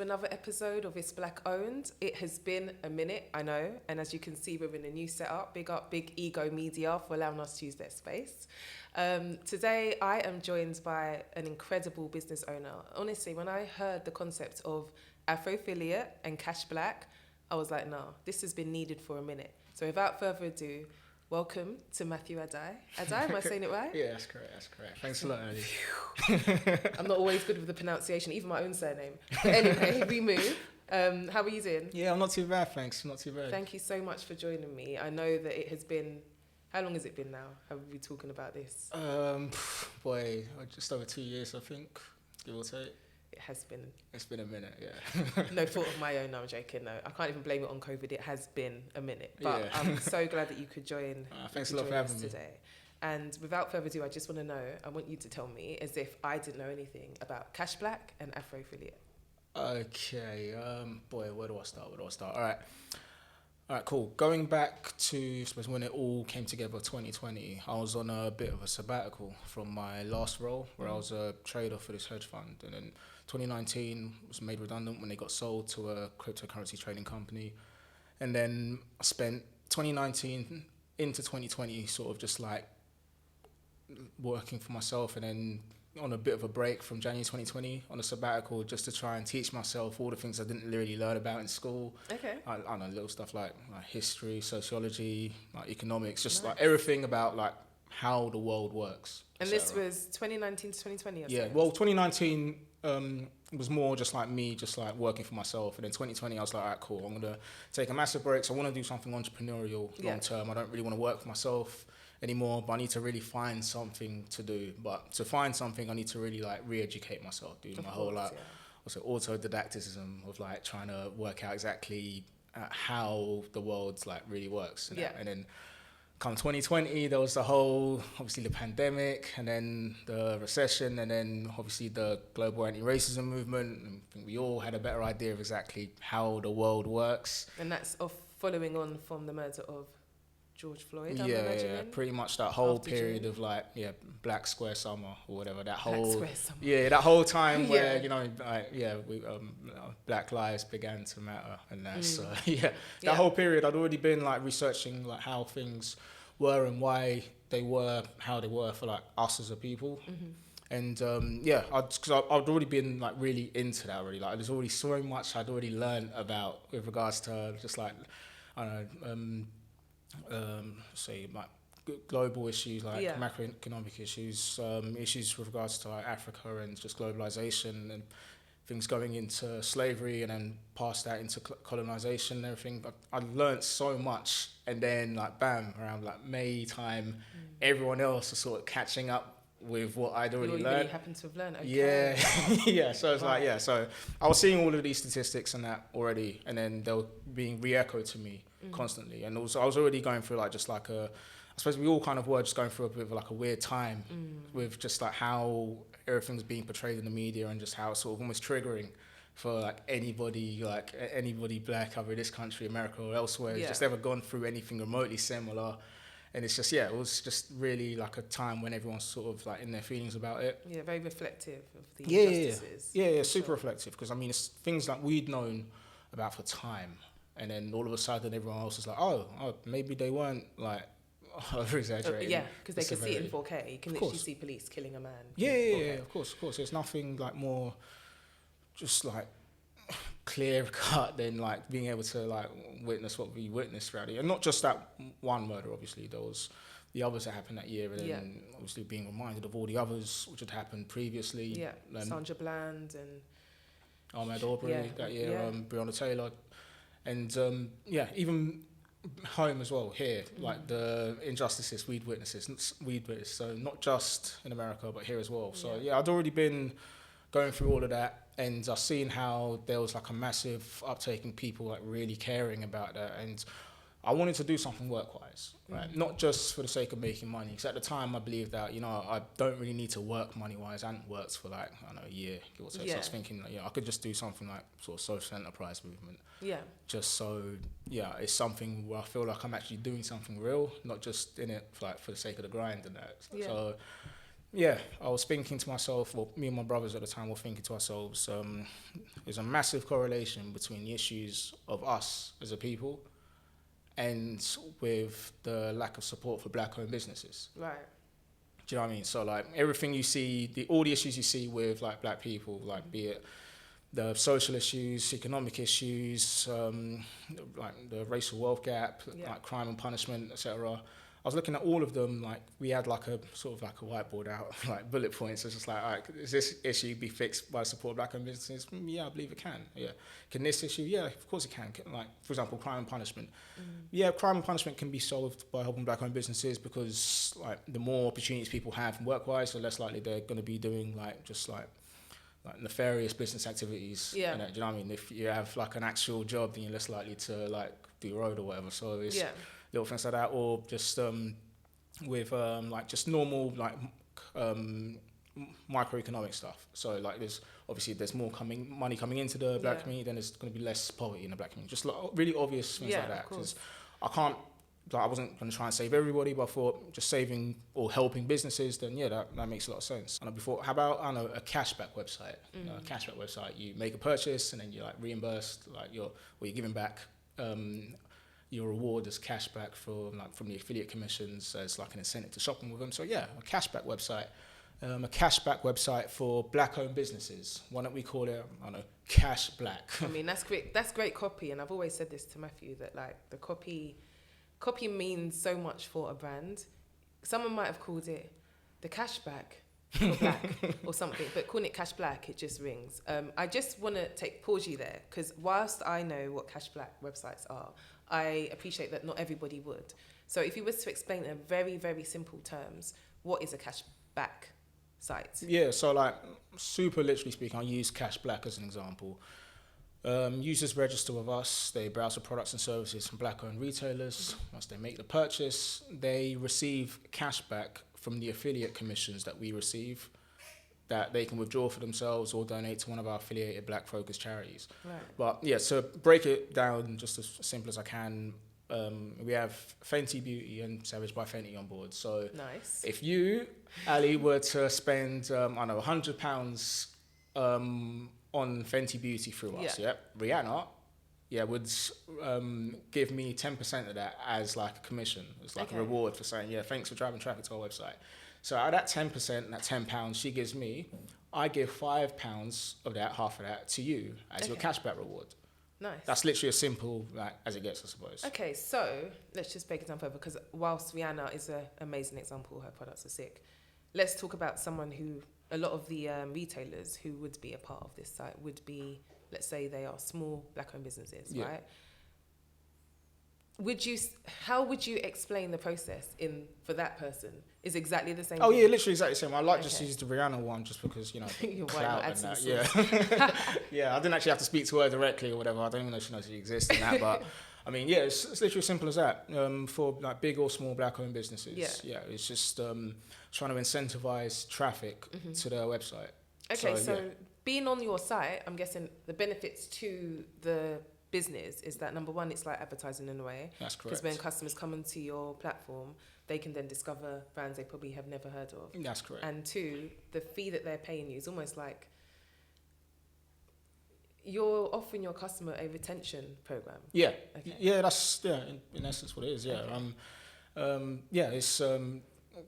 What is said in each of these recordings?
another episode of It's Black Owned. It has been a minute, I know, and as you can see, we're in a new setup. Big up Big Ego Media for allowing us to use their space. Today, I am joined by an incredible business owner. Honestly, when I heard the concept of AFROFILLIATE and CASHBLACK, I was like, no, this has been needed for a minute. So without further ado, welcome to Matthew Addai. Addai, am I saying it right? Yeah, that's correct. Thanks a lot, Andy. I'm not always good with the pronunciation, even my own surname. But anyway, we move. How are you doing? Yeah, I'm not too bad, thanks. Not too bad. Thank you so much for joining me. I know that it has been, how long has it been now? Have we been talking about this? Just over 2 years, I think, give or take. It has been. It's been a minute, yeah. No fault of my own, no, I'm joking, no. I can't even blame it on COVID, it has been a minute. But Yeah. I'm so glad that you could join, thanks a lot for having me today. And without further ado, I just want to know, I want you to tell me, as if I didn't know anything, about CASHBLACK and AFROFILLIATE. Okay, where do I start? All right, cool. Going back to, I suppose, when it all came together, 2020, I was on a bit of a sabbatical from my last role, where I was a trader for this hedge fund. And then 2019 was made redundant when they got sold to a cryptocurrency trading company. And then I spent 2019 into 2020 sort of just like working for myself, and then on a bit of a break from January 2020 on a sabbatical, just to try and teach myself all the things I didn't really learn about in school. Okay. I don't know, little stuff like history, sociology, like economics, just like everything about like how the world works. And this was 2019 to 2020, or yeah, something? well, 2019 was more just like me, just like working for myself. And then 2020, I was like, all right, cool, I'm going to take a massive break. So I want to do something entrepreneurial long term. I don't really want to work for myself anymore, but I need to really find something to do. But to find something, I need to really like re-educate myself, do my whole like also autodidacticism of like trying to work out exactly how the world's like really works. And then come 2020, there was the whole, obviously the pandemic, and then the recession, and then obviously the global anti-racism movement. And I think we all had a better idea of exactly how the world works. And that's following on from the murder of George Floyd, Yeah, pretty much that whole period of like, Black Square Summer or whatever, that whole, that whole time where, Black lives began to matter, and that's, that whole period, I'd already been like researching like how things were and why they were how they were for like us as a people. And because I'd already been like really into that already, like there's already so much I'd already learned about with regards to just like, I don't know, say like global issues like macroeconomic issues, issues with regards to like Africa and just globalization and things going into slavery and then past that into colonization and everything. I learned so much, and then like bam, around like May time, everyone else was sort of catching up with what I'd already learned. Really happened to have learned. Okay. Yeah. So it's so I was seeing all of these statistics and that already, and then they were being re-echoed to me constantly. And also I was already going through like just like I suppose we all kind of were just going through a bit of like a weird time with just like how everything's being portrayed in the media, and just how it's sort of almost triggering for like anybody black either in this country, America or elsewhere, who's just ever gone through anything remotely similar. And it's just, it was just really like a time when everyone's sort of like in their feelings about it. Yeah, very reflective of the injustices. Yeah, super reflective. Because I mean, it's things that we'd known about for time. And then all of a sudden everyone else is like, oh, maybe they weren't like over-exaggerating. Yeah, because they can see it in 4K. You can literally see police killing a man. Yeah, of course. There's nothing like more just like clear cut than like being able to like witness what we witnessed throughout it. And not just that one murder, obviously. There was the others that happened that year, and then obviously being reminded of all the others which had happened previously. Yeah, Sandra Bland and Ahmaud Arbery that year, Breonna Taylor. And even home as well here, like the injustices we'd witnessed, so not just in America but here as well. So I'd already been going through all of that, and I've seen how there was like a massive uptake in people like really caring about that, and I wanted to do something work-wise, right? Not just for the sake of making money, because at the time I believed that, I don't really need to work money-wise. I hadn't worked for like, I don't know, a year, give or take. So I was thinking, I could just do something like sort of social enterprise movement. Yeah. Just so, it's something where I feel like I'm actually doing something real, not just in it for the sake of the grind and that. So Yeah, I was thinking to myself, well, me and my brothers at the time were thinking to ourselves, there's a massive correlation between the issues of us as a people and with the lack of support for black-owned businesses. Right. Do you know what I mean? So like everything you see, all the issues you see with like black people, like be it the social issues, economic issues, like the racial wealth gap, like crime and punishment, etc. I was looking at all of them, like we had like a sort of like a whiteboard out, like bullet points. It's just like, all right, is this issue be fixed by support of black-owned businesses? Yeah, I believe it can. Yeah. Can this issue? Yeah, of course it can. Like, for example, crime and punishment. Yeah, crime and punishment can be solved by helping black-owned businesses because like the more opportunities people have work-wise, the less likely they're going to be doing like just like nefarious business activities. Yeah. Do you know what I mean? If you have like an actual job, then you're less likely to like do road or whatever. So it's little things like that, or just with like just normal like microeconomic stuff. So like there's more money coming into the black community, then there's going to be less poverty in the black community. Just like really obvious things like that. Because I wasn't going to try and save everybody, but I thought just saving or helping businesses, then that makes a lot of sense. And before, how about, I don't know, a cashback website? A cashback website, you make a purchase and then you're like reimbursed, like you're giving back your reward as cashback from the affiliate commissions as like an incentive to shopping with them. So a cashback website. A cashback website for black-owned businesses. Why don't we call it, I don't know, CASHBLACK? I mean, that's great. That's great copy, and I've always said this to Matthew that like the copy means so much for a brand. Someone might have called it the cashback or black or something, but calling it cash black, it just rings. I just want to pause you there because whilst I know what cash black websites are, I appreciate that not everybody would. So if you was to explain in very, very simple terms, what is a cash back site? Yeah, so like super literally speaking, I'll use cash black as an example. Users register with us, they browse the products and services from black-owned retailers. Once they make the purchase, they receive cash back from the affiliate commissions that we receive that they can withdraw for themselves or donate to one of our affiliated black-focused charities. Right. But so break it down just as simple as I can. We have Fenty Beauty and Savage by Fenty on board. So nice. If you, Ali, were to spend, £100 on Fenty Beauty through us, Rihanna, would give me 10% of that as like a commission. It's like a reward for saying, thanks for driving traffic to our website. So out of that 10%, that £10 she gives me, I give £5 of that, half of that, to you as your cashback reward. Nice. That's literally as simple as it gets, I suppose. Okay, so let's just break it down further because whilst Rihanna is an amazing example, her products are sick. Let's talk about someone who, a lot of the retailers who would be a part of this site would be, let's say they are small black-owned businesses, right? How would you explain the process for that person? Is exactly the same? Oh thing? Yeah, literally exactly the same. I like just use the Rihanna one just because clout and that. I didn't actually have to speak to her directly or whatever. I don't even know if she knows she exists in that, but I mean, it's literally as simple as that. For like big or small black-owned businesses, it's just trying to incentivize traffic to their website. Okay, so being on your site, I'm guessing the benefits to the business is that number one, it's like advertising in a way. That's correct. Because when customers come onto your platform, they can then discover brands they probably have never heard of. That's correct. And two, the fee that they're paying you is almost like you're offering your customer a retention program. Yeah. Okay. Yeah, that's in essence what it is. Yeah. Okay. It's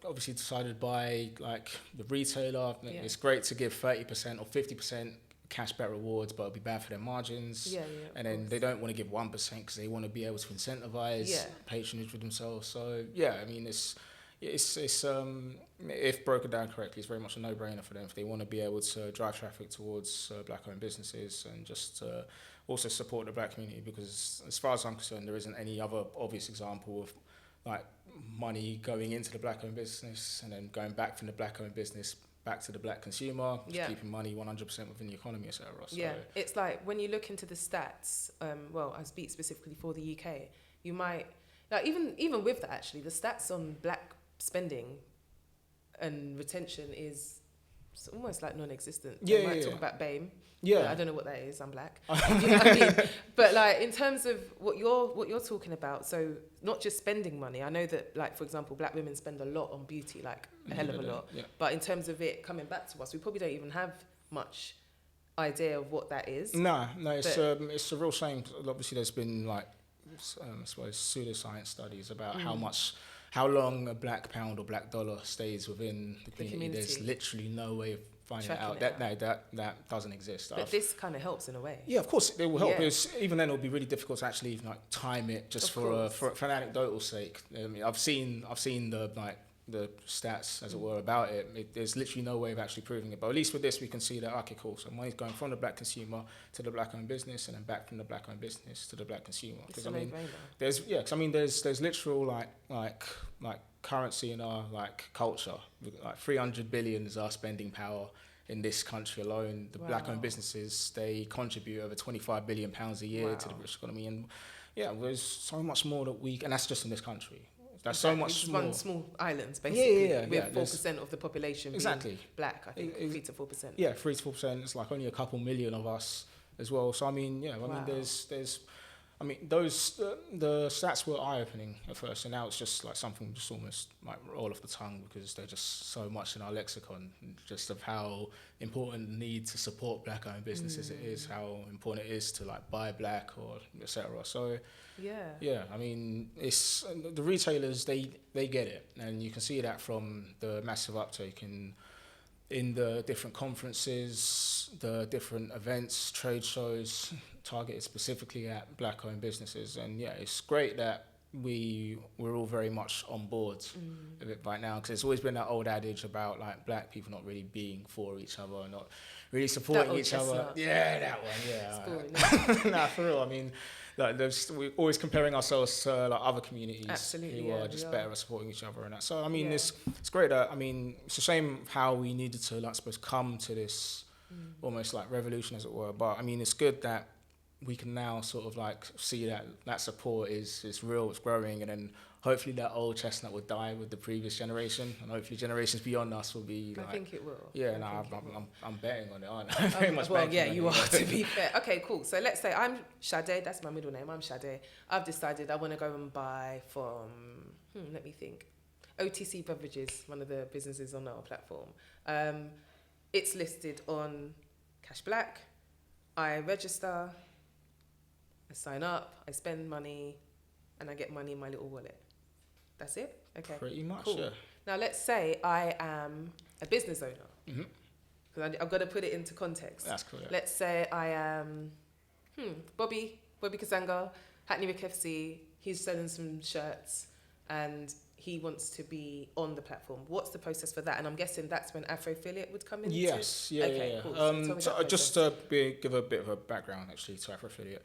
obviously decided by like the retailer. Yeah. It's great to give 30% or 50% cashback rewards, but it'll be bad for their margins. And then they don't want to give 1% because they want to be able to incentivize patronage with themselves. So I mean, it's if broken down correctly, it's very much a no-brainer for them if they want to be able to drive traffic towards black-owned businesses and just also support the black community. Because as far as I'm concerned, there isn't any other obvious example of like money going into the black-owned business and then going back from the black-owned business back to the black consumer, keeping money 100% within the economy, etc. So it's like when you look into the stats, I speak specifically for the UK, you might, like even with that actually, the stats on black spending and retention is it's almost like non-existent. Yeah, They might yeah, talk yeah. about BAME. Yeah. I don't know what that is. I'm black. You know what I mean? But like in terms of what you're talking about, so not just spending money. I know that, like, for example, black women spend a lot on beauty, like a hell of a lot. Yeah. But in terms of it coming back to us, we probably don't even have much idea of what that is. No, it's a real shame. Obviously, there's been like I suppose pseudoscience studies about how long a black pound or black dollar stays within the community. There's literally no way of finding it out. That doesn't exist. But this kind of helps in a way. Yeah, of course it will help. Yeah. Even then, it'll be really difficult to actually even like time it just for an anecdotal sake. I mean, I've seen the stats, as it were, about it. There's literally no way of actually proving it. But at least with this, we can see that, okay, cool. So money's going from the black consumer to the black-owned business, and then back from the black-owned business to the black consumer. Because I mean, there's literal like currency in our like culture. Like 300 billion is our spending power in this country alone. The black-owned businesses, they contribute over 25 billion pounds a year to the British economy, and there's so much more that and that's just in this country. That's so much more. One small islands, basically, with 4% there's of the population being black, I think, 3 to 4%. Yeah, 3 to 4%. It's like only a couple million of us as well. So I mean, the stats were eye-opening at first, and now it's just like something just almost like roll off the tongue, because they're just so much in our lexicon, just of how important the need to support black-owned businesses it is, how important it is to like buy black or etc. So I mean, it's the retailers, they get it, and you can see that from the massive uptake in the different conferences, the different events, trade shows targeted specifically at black-owned businesses. And it's great that we're all very much on board with it right now, because it's always been that old adage about like black people not really being for each other, not really supporting each other. Yeah, that one. Yeah, nah, for real. I mean, like we're always comparing ourselves to like other communities who are just better at supporting each other and that. So I mean, it's great that, I mean, it's a shame how we needed to like suppose come to this almost like revolution, as it were. But I mean, it's good that we can now sort of like see that support is real, it's growing, and then hopefully that old chestnut will die with the previous generation, and hopefully generations beyond us will be like... I think it will. Yeah, I'm betting on it, aren't I? Very much well, betting you are, to be fair. Okay, cool. So let's say I'm Sade, that's my middle name, I'm Sade. I've decided I want to go and buy from, let me think, OTC Beverages, one of the businesses on our platform. It's listed on CASHBLACK. I register, I sign up, I spend money, and I get money in my little wallet. That's it? Okay. Pretty much, cool. yeah. Now, let's say I am a business owner. Because I've got to put it into context. That's cool, yeah. Let's say I am Bobby Kasanga, Hackney Wick FC. He's selling some shirts, and he wants to be on the platform. What's the process for that? And I'm guessing that's when AFROFILLIATE would come in. Yes, yeah. Cool. So just to give a bit of a background, actually, to AFROFILLIATE.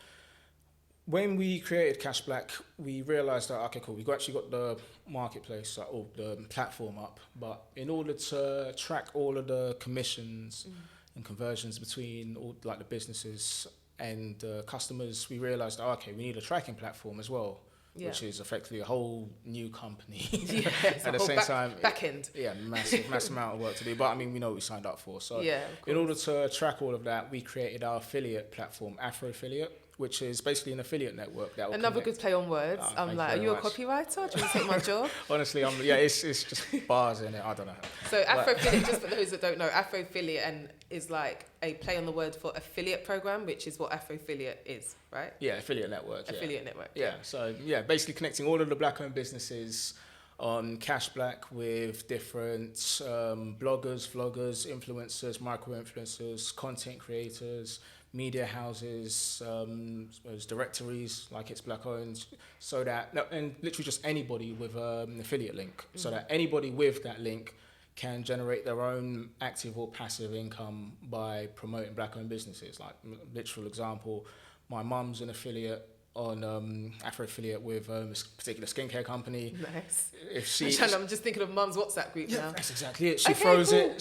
When we created CASHBLACK, we realised that, okay, cool, we've actually got the marketplace or the platform up, but in order to track all of the commissions and conversions between all like the businesses and customers, we realised, okay, we need a tracking platform as well, which is effectively a whole new company. At the same time, back end. Yeah, massive amount of work to do. But I mean, we know what we signed up for. So in order to track all of that, we created our affiliate platform, AFROFILLIATE, which is basically an affiliate network that will Another connect. good play on words. I'm like, are you a copywriter? Do you want to take my job? Honestly, it's just bars in it. I don't know. So AFROFILLIATE, just for those that don't know, AFROFILLIATE is like a play on the word for affiliate program, which is what AFROFILLIATE is, right? Yeah, affiliate network. Affiliate network. Yeah. So basically connecting all of the black-owned businesses on CASHBLACK with different bloggers, vloggers, influencers, micro-influencers, content creators, media houses, directories like it's black owned, so that and literally just anybody with an affiliate link, so that anybody with that link can generate their own active or passive income by promoting black owned businesses. Like literal example, my mum's an affiliate on AFROFILLIATE with a particular skincare company. Nice. I'm just thinking of mum's WhatsApp group now. That's exactly it. She throws the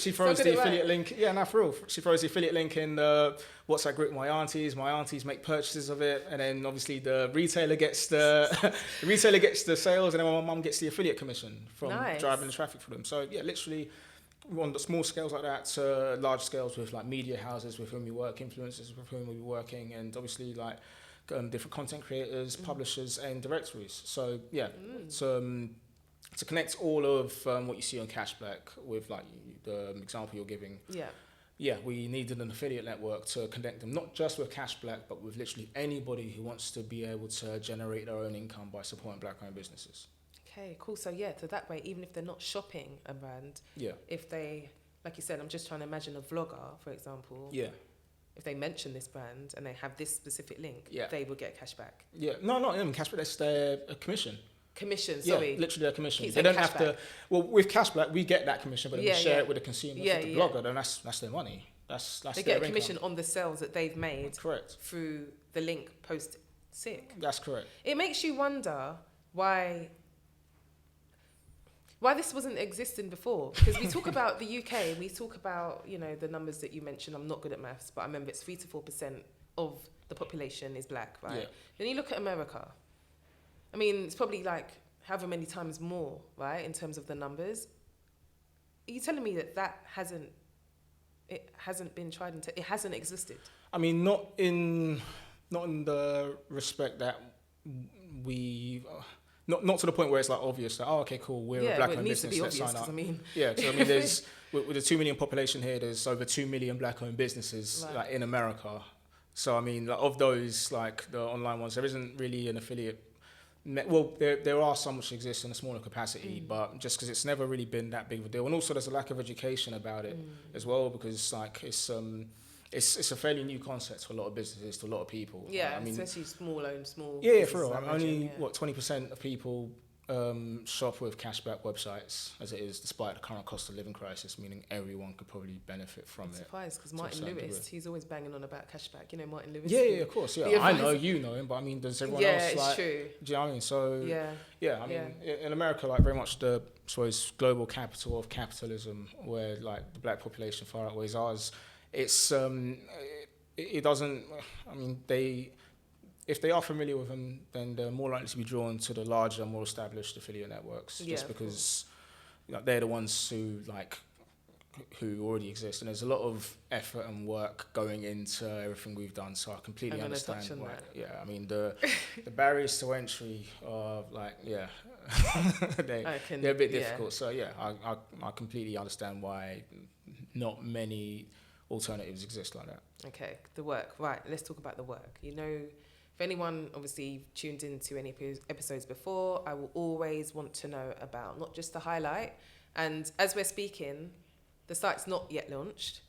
affiliate link. Yeah, no, for real. She throws the affiliate link in the WhatsApp group with my aunties. My aunties make purchases of it, and then obviously the retailer gets the sales, and then my mum gets the affiliate commission from driving the traffic for them. So yeah, literally on the small scales like that to large scales with like media houses with whom we work, influencers with whom we'll be working, and obviously like different content creators, publishers, and directories. So yeah, to connect all of what you see on CashBlack with like the example you're giving. Yeah, we needed an affiliate network to connect them, not just with CashBlack, but with literally anybody who wants to be able to generate their own income by supporting Black-owned businesses. Okay, cool. So yeah, so that way, even if they're not shopping a brand, if they, like you said, I'm just trying to imagine a vlogger, for example. Yeah. If they mention this brand and they have this specific link, they will get cashback. Yeah, no, not even cashback. That's their commission. Commission, sorry. Yeah, literally their commission. They don't have to. Well, with CashBlack, we get that commission, but then we share it with the consumer. With the blogger, then that's their money. That's they get a commission on the sales that they've made. Correct. Through the link post sick. That's correct. It makes you wonder why this wasn't existing before, because we talk about the UK, we talk about, you know, the numbers that you mentioned. I'm not good at maths, but I remember it's 3 to 4% of the population is black, right? Yeah. Then you look at America. I mean, it's probably like however many times more, right, in terms of the numbers. Are you telling me that hasn't been tried and it hasn't existed? I mean, not in the respect that we. Not to the point where it's like obvious that, okay, cool, we're a black-owned business, let's sign up. Yeah, so I mean, there's with a 2 million population here, there's over 2 million black-owned businesses like in America. So I mean, like, of those, like the online ones, there isn't really an affiliate. Well, there are some which exist in a smaller capacity, but just because it's never really been that big of a deal, and also there's a lack of education about it as well, because like it's a fairly new concept for a lot of businesses, to a lot of people. Yeah, I mean, especially small. Yeah, for real. Only 20% of people shop with cashback websites as it is, despite the current cost of living crisis, meaning everyone could probably benefit from it. I'm surprised, because Martin Lewis, he's always banging on about cashback. You know Martin Lewis? Yeah, of course. Yeah, I know you know him, but I mean, does everyone else? Yeah, it's true. Do you know what I mean? So I mean, in America, like very much the global capital of capitalism, where like the black population far outweighs ours. It's it doesn't. I mean, if they are familiar with them, then they're more likely to be drawn to the larger, more established affiliate networks, just because they're the ones who already exist, and there's a lot of effort and work going into everything we've done. So I completely understand why. Yeah, I mean the barriers to entry are they're a bit difficult. So yeah, I completely understand why not many alternatives exist like that. Okay, the work. Right, let's talk about the work. You know, if anyone obviously tuned into any episodes before, I will always want to know about not just the highlight. And as we're speaking, the site's not yet launched.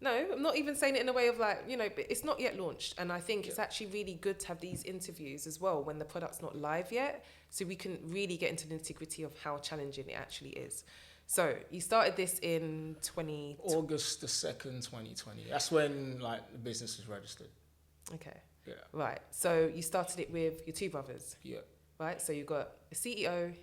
No, I'm not even saying it in a way of but it's not yet launched. And I think it's actually really good to have these interviews as well when the product's not live yet, so we can really get into the nitty-gritty of how challenging it actually is. So you started this in August the 2nd, 2020. That's when the business was registered. Okay. Yeah. Right. So you started it with your two brothers. Yeah. Right. So you got a CEO,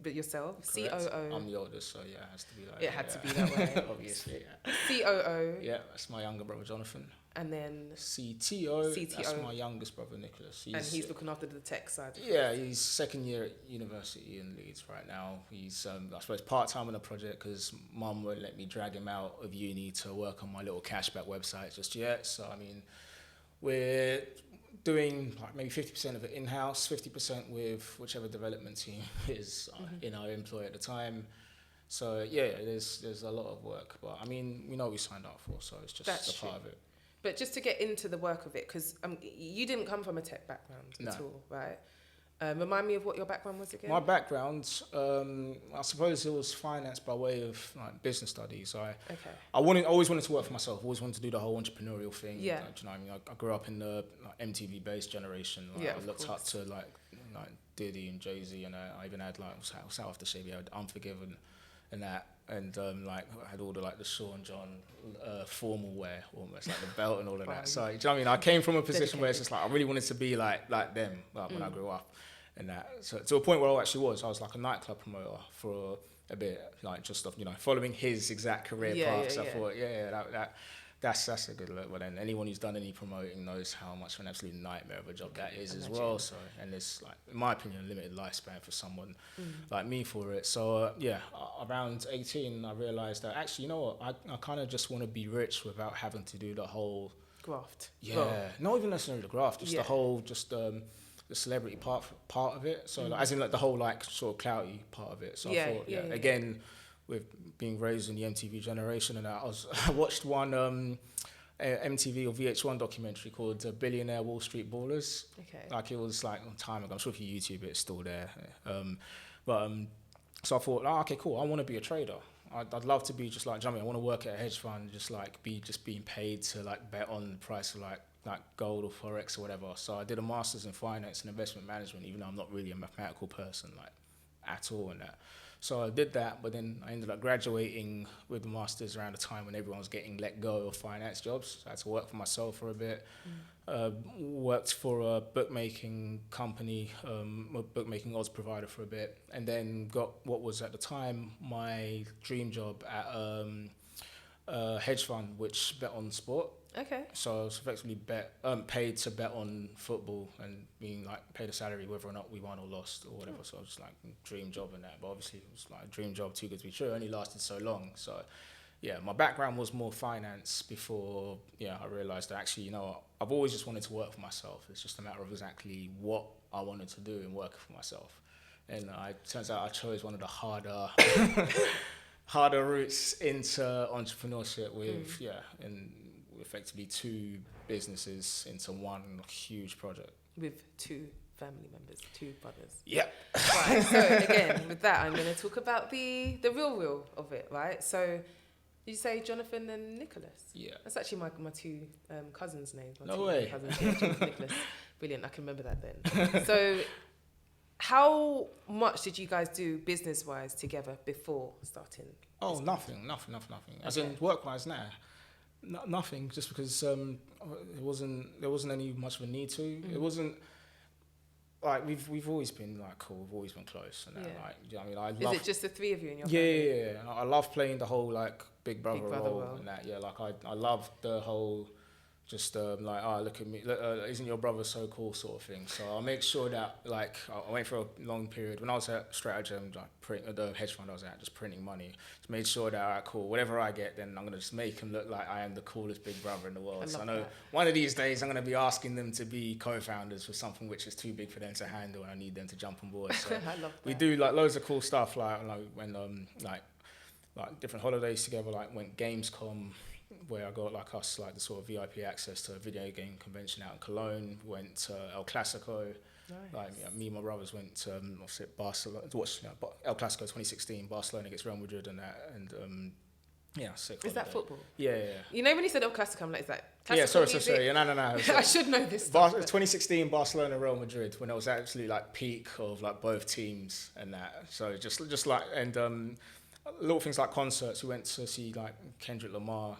but yourself, correct. COO. I'm the oldest, so yeah, it has to be It had to be that way. Obviously. Yeah. COO. Yeah, that's my younger brother Jonathan. And then CTO. That's my youngest brother Nicholas. He's looking after the tech side. Yeah, he's second year at university in Leeds right now. He's I suppose part-time on a project because mum won't let me drag him out of uni to work on my little cashback website just yet. So I mean, we're doing maybe 50% of it in-house, 50% with whichever development team is in our employ at the time. So yeah, there's a lot of work, but I mean, we know what we signed up for, so it's just a part of it. But just to get into the work of it, because you didn't come from a tech background at all, right? Remind me of what your background was again? My background, I suppose it was finance by way of business studies. I always wanted to work for myself. Always wanted to do the whole entrepreneurial thing. Yeah. Do you know what I mean? I grew up in the MTV-based generation. I looked up to Diddy and Jay-Z, and I even had South After Shave, I had Unforgiven and that. And I had all the Sean John formal wear, almost the belt and all of that. So do you know what I mean? I came from a position where it's just I really wanted to be like them when I grew up, and that. So to a point where I actually was, I was a nightclub promoter for a bit, just following his exact career path. So I thought, that's a good look. But then anyone who's done any promoting knows how much of an absolute nightmare of a job that is as well. So, and it's like, in my opinion, a limited lifespan for someone like me for it. So around 18, I realized that actually, you know what, I kind of just want to be rich without having to do the whole graft. Not even necessarily the graft, just the whole, the celebrity part of it. So like, as in like the whole like sort of clouty part of it. So I thought, again, with being raised in the MTV generation, and I watched one MTV or VH1 documentary called Billionaire Wall Street Ballers. Okay. Like, it was like a long time ago. I'm sure if you YouTube it, it's still there. So I thought, okay, cool. I want to be a trader. I'd love to be just like Jummy. I want to work at a hedge fund, being paid to like bet on the price of like gold or forex or whatever. So I did a master's in finance and investment management, even though I'm not really a mathematical person like at all in that. So I did that, but then I ended up graduating with the master's around the time when everyone was getting let go of finance jobs. So I had to work for myself for a bit. Worked for a bookmaking company, a bookmaking odds provider for a bit, and then got what was at the time my dream job at a hedge fund which bet on sport. Okay. So I was effectively paid to bet on football and being like paid a salary whether or not we won or lost or whatever. So I was like, dream job in that. But obviously it was like a dream job too good to be true. It only lasted so long. So yeah, my background was more finance before I realised that actually, you know what, I've always just wanted to work for myself. It's just a matter of exactly what I wanted to do and work for myself. And it turns out I chose one of the harder routes into entrepreneurship with and effectively two businesses into one huge project. With two family members, two brothers. Yep. Right, so again, with that, I'm going to talk about the real of it, right? So, did you say Jonathan and Nicholas? Yeah. That's actually my two cousins' names. No way. Cousins, Jonathan and Nicholas. Brilliant, I can remember that then. So, how much did you guys do business-wise together before starting? Oh, nothing. As in work-wise, nothing. Just because there wasn't any much of a need to. It wasn't like we've always been like cool. We've always been close. And like, you know what I mean, Is it just the three of you in your family? Yeah. I love playing the whole like big brother role and that. Yeah, like I love the whole. Just like, look at me, isn't your brother so cool sort of thing. So I'll make sure that, like, I went for a long period. When I was at Stratagem, like the hedge fund I was at, just printing money, just made sure that, all right, cool, whatever I get, then I'm going to just make him look like I am the coolest big brother in the world. So I know one of these days I'm going to be asking them to be co-founders for something which is too big for them to handle, and I need them to jump on board. So I love that. We do, like, loads of cool stuff, like when, like different holidays together, like went Gamescom, where I got like the sort of VIP access to a video game convention out in Cologne. Went to El Clasico. Nice. Like me and my brothers went to Barcelona to watch El Clasico 2016, Barcelona against Real Madrid and that. And sick. Is that football? Yeah. You know when you said El Clasico, I'm like, is that sorry. No. I should know this stuff. 2016 Barcelona Real Madrid, when it was actually like peak of like both teams and that. So just like little things like concerts. We went to see like Kendrick Lamar,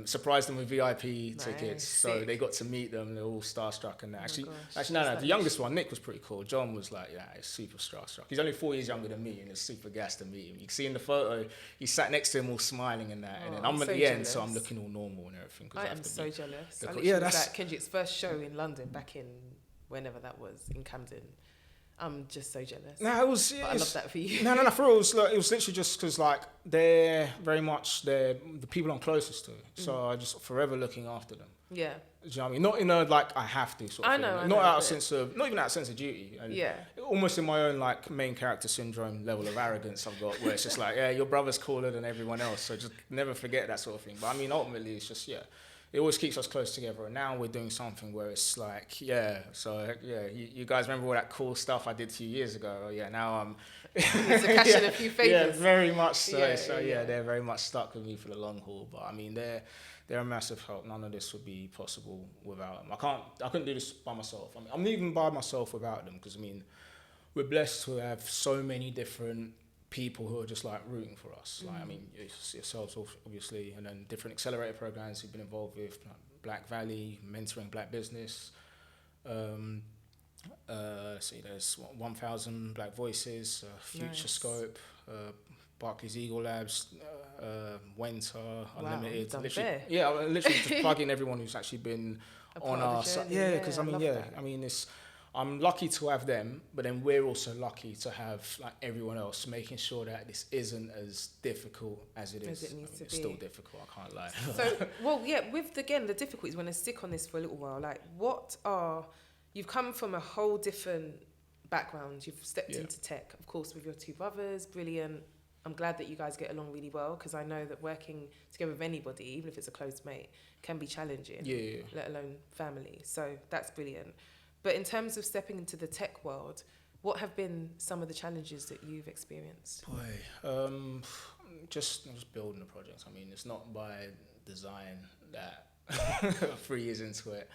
surprised them with VIP tickets, so they got to meet them. They're all starstruck and that. Actually, the youngest one, Nick, was pretty cool. John was like, he's super starstruck. He's only 4 years younger than me, and it's super gassed to meet him. You can see in the photo, he sat next to him all smiling and that. And then I'm at the end, so I'm looking all normal and everything. I am so jealous. That's Kendrick's first show in London back in whenever that was, in Camden. I'm just so jealous. No, it was. I love that for you. No. For real, it was literally just because like they're the people I'm closest to. So I just forever looking after them. Yeah. Do you know what I mean? Not in a like I have to sort of thing. Not even out of sense of duty. And almost in my own like main character syndrome level of arrogance I've got, where it's just like, your brother's cooler than everyone else. So just never forget that sort of thing. But I mean, ultimately, it's just it always keeps us close together, and now we're doing something where it's like, you guys remember all that cool stuff I did 2 years ago? Now I'm it's a cash in a few favors. Yeah, very much so. They're very much stuck with me for the long haul. But I mean, they're a massive help. None of this would be possible without them. I couldn't do this by myself. I mean, I'm not even by myself without them, because I mean, we're blessed to have so many different people who are just like rooting for us. Like, I mean, yourselves obviously, and then different accelerator programs you've been involved with, like Black Valley, mentoring Black business. There's 1,000 Black Voices, Future Scope, Barclays Eagle Labs, Winter, Unlimited. done Literally, fair. yeah, I'm literally just plugging everyone who's actually been A on part of our the side. journey. Yeah, because I love that. I mean, I'm lucky to have them, but then we're also lucky to have like everyone else making sure that this isn't as difficult as it is. As it needs to It's be. still difficult. I can't lie. So, well, yeah, with the difficulties, when I stick on this for a little while, like, you've come from a whole different background. You've stepped into tech, of course, with your two brothers. Brilliant. I'm glad that you guys get along really well, because I know that working together with anybody, even if it's a close mate, can be challenging, let alone family. So that's brilliant. But in terms of stepping into the tech world, what have been some of the challenges that you've experienced? Boy, just building the project. I mean, it's not by design that 3 years into it,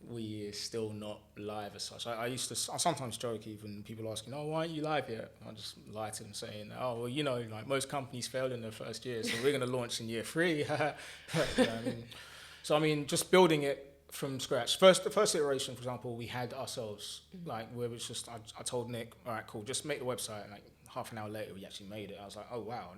we are still not live as such. I sometimes joke, even people asking, "Oh, why aren't you live yet?" I just lie to them saying, "Oh, well, you know, like most companies fail in their first year, so we're going to launch in year 3." So I mean, just building it from scratch. The first iteration, for example, we had ourselves, like, where it was just, I told Nick, all right, cool, just make the website. And like half an hour later, we actually made it. I was like, oh, wow,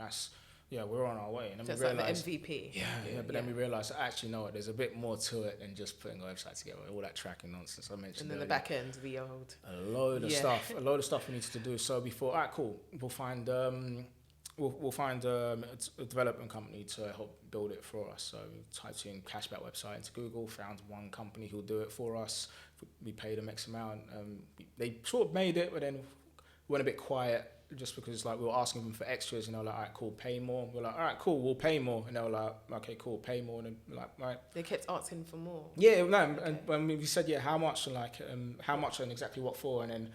we're on our way. And then That's we realized, like the MVP. But then we realized, actually, no, there's a bit more to it than just putting a website together, all that tracking nonsense I mentioned. And then earlier. the back end, the old. A load of stuff we needed to do. So before, all right, cool, we'll find a development company to help build it for us. So we typed in CASHBLACK website into Google, found one company who'll do it for us. We paid them X amount. They sort of made it, but then went a bit quiet just because like we were asking them for extras, you know, like, all right, cool, pay more. We're like, all right, cool, we'll pay more. And they were like, okay, cool, pay more. And then like, right. They kept asking for more. Yeah, no, okay. And when we said, how much, and like, how much and exactly what for, and then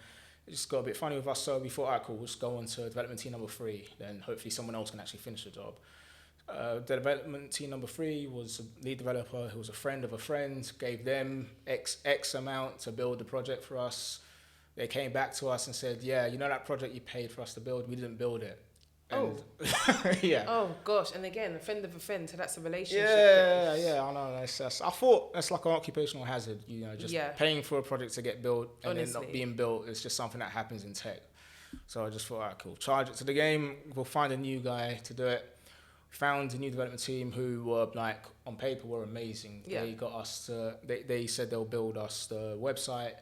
it just got a bit funny with us, so we thought, all right, cool, we'll just go on to development team number 3, then hopefully someone else can actually finish the job. The development team number 3 was a lead developer who was a friend of a friend, gave them X amount to build the project for us. They came back to us and said, yeah, you know that project you paid for us to build, we didn't build it. And yeah. Oh gosh, and again, a friend of a friend, so that's a relationship. Yeah, I know. I thought that's like an occupational hazard, you know, just paying for a project to get built and then not being built. It's just something that happens in tech. So I just thought, all right, cool, charge it to the game. We'll find a new guy to do it. Found a new development team who were like on paper were amazing. They got us to. They said they'll build us the website,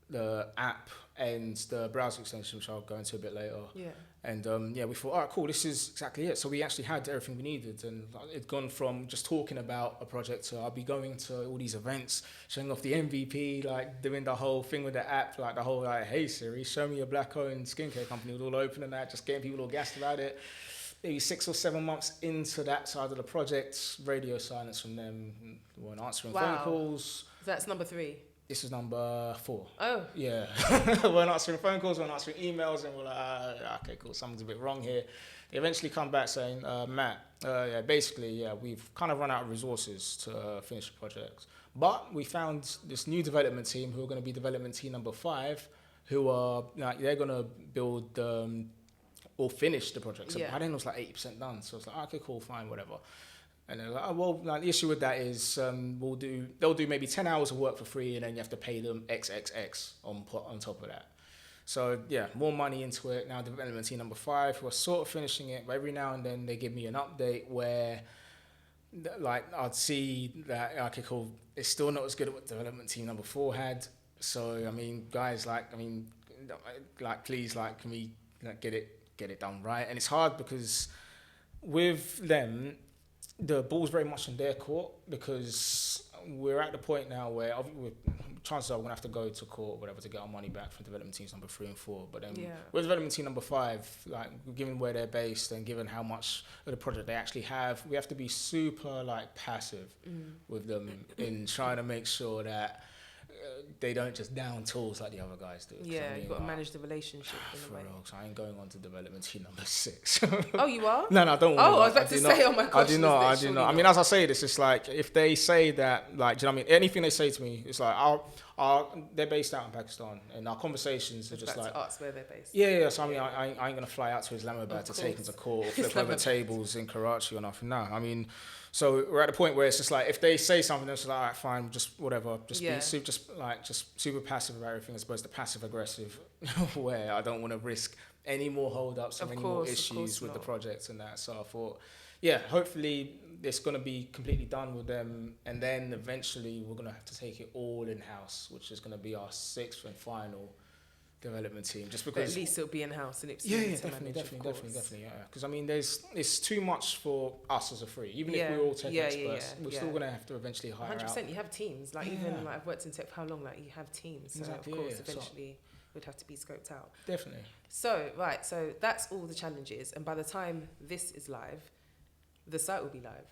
the app, and the browser extension, which I'll go into a bit later. Yeah. And we thought, all right, cool, this is exactly it. So we actually had everything we needed, and it'd gone from just talking about a project to I'll be going to all these events, showing off the MVP, like doing the whole thing with the app, like the whole like, hey Siri, show me a black-owned skincare company with all open and that, just getting people all gassed about it. Maybe 6 or 7 months into that side of the project, radio silence from them, weren't answering phone calls. That's number 3. This is number 4. Oh. Yeah. We're answering phone calls, we're answering emails, and we're like, okay, cool, something's a bit wrong here. They eventually come back saying, Matt, we've kind of run out of resources to finish the project. But we found this new development team who are going to be development team number 5, who are, like, they're going to build or finish the project. So by then it was like 80% done. So it's like, okay, cool, fine, whatever. And they're like, oh, well, like, the issue with that is they'll do maybe 10 hours of work for free, and then you have to pay them XXX on top of that. So yeah, more money into it. Now development team number 5, we're sort of finishing it, but every now and then they give me an update where like I'd see that, okay, cool, it's still not as good as what development team number 4 had. So, I mean, guys, please, can we get it done right? And it's hard because with them, the ball's very much in their court, because we're at the point now where chances are we're going to have to go to court or whatever to get our money back from development teams number 3 and 4. But then with development team number 5, like, given where they're based and given how much of the project they actually have, we have to be super passive with them in trying to make sure that they don't just down tools like the other guys do. Yeah, you've got to manage the relationship in a way. I ain't going on to development team number 6. Oh, you are? No, don't worry. Oh, I was about to say, oh my gosh. I do not. I mean, as I say this, it's like, if they say that, like, do you know what I mean? Anything they say to me, it's like, they're based out in Pakistan, and our conversations are just like... That's where they're based. Yeah, so I mean, I ain't going to fly out to Islamabad to take them to court or flip over tables in Karachi or nothing. No, I mean... So we're at the point where it's just like, if they say something, it's like, all right, fine, just whatever, be super passive about everything, as opposed to passive aggressive, where I don't want to risk any more hold-ups or any more issues with the project and that. So I thought, yeah, hopefully it's going to be completely done with them, and then eventually we're going to have to take it all in-house, which is going to be our 6th and final development team, just because but at least it'll be in-house and it's definitely, yeah. Because I mean, it's too much for us as a free. Even if we're all tech experts, we're still gonna have to eventually hire 100%. Out. You have teams, like even like I've worked in tech for how long? Like you have teams, so of course eventually would have to be scoped out. Definitely. So so that's all the challenges, and by the time this is live, the site will be live,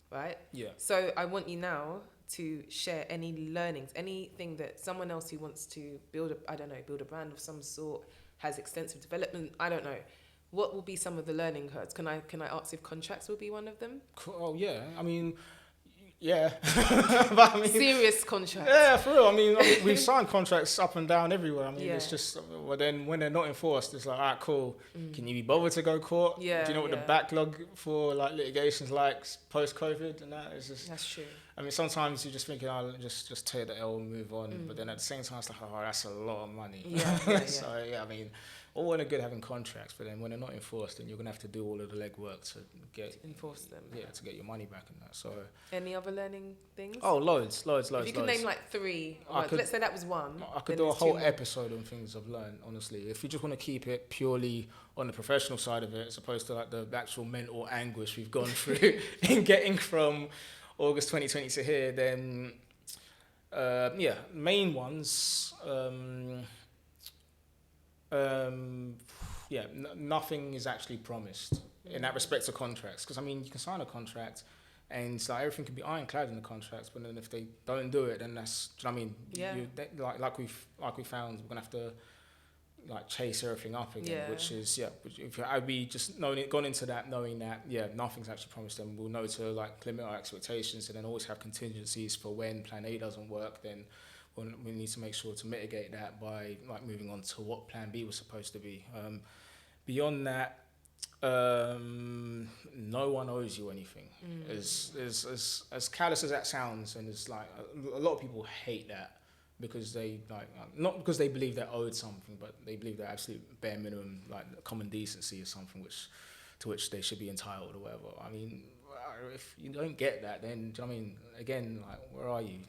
right? Yeah. So I want you now to share any learnings, anything that someone else who wants to build a brand of some sort, has extensive development, I don't know. What will be some of the learning curves? Can I ask if contracts will be one of them? Oh yeah, I mean, yeah. But, I mean, serious contracts. Yeah, for real. I mean, we've signed contracts up and down everywhere. I mean, it's just, well, then when they're not enforced, it's like, all right, cool. Can you be bothered to go court? Yeah. Do you know what the backlog for like litigation's like post-COVID and that? It's just, that's true. I mean, sometimes you're just thinking, oh, just take the L and move on. But then at the same time, it's like, oh, that's a lot of money. Yeah. So, yeah, I mean, all well and good having contracts, but then when they're not enforced, then you're going to have to do all of the legwork to enforce them. Yeah, to get your money back and that. So, any other learning things? Oh, loads. If you could name like 3, let's say that was one. I could do a whole episode on things I've learned, honestly. If you just want to keep it purely on the professional side of it, as opposed to like the actual mental anguish we've gone through in getting from August 2020 to here, then main ones. Nothing is actually promised in that respect to contracts, because I mean, you can sign a contract and it's like everything can be ironclad in the contracts, but then if they don't do it, then that's, do you know what I mean? Like we found, we're gonna have to like chase everything up again, which is if I'd be just gone into that knowing that nothing's actually promised, and we'll know to like limit our expectations and then always have contingencies for when plan A doesn't work. Then we need to make sure to mitigate that by like moving on to what plan B was supposed to be. Beyond that, no one owes you anything. As callous as that sounds, and it's like a lot of people hate that because they like, not because they believe they're owed something, but they believe that absolute bare minimum, like common decency, is something to which they should be entitled or whatever. I mean, if you don't get that, then do you know what I mean? Again, like, where are you?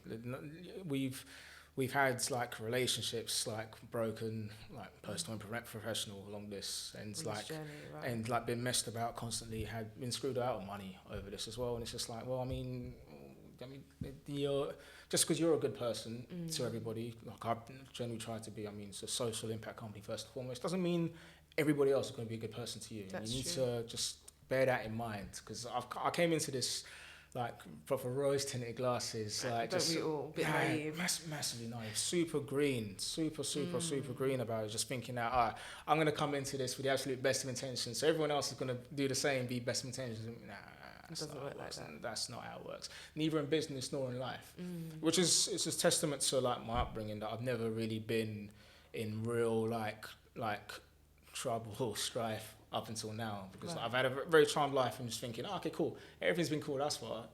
We've had like relationships like broken, like personal and professional, along this, and like journey, right. And like been messed about constantly, had been screwed out of money over this as well. And it's just like, well, I mean, just because you're a good person to everybody, like I generally try to be. I mean, it's a social impact company first and foremost. Doesn't mean everybody else is going to be a good person to you. That's you need true. to just bear that in mind, because I came into this like proper rose tinted glasses, like don't just we all bit naive, massively naive, super green, super green about it. Just thinking that I'm gonna come into this with the absolute best of intentions, so everyone else is gonna do the same, be best of intentions. Nah, it doesn't work like that. That's not how it works. Neither in business nor in life. Which is, it's a testament to like my upbringing, that I've never really been in real like trouble or strife up until now, because I've had a very charmed life, and just thinking, okay, cool, everything's been cool thus far.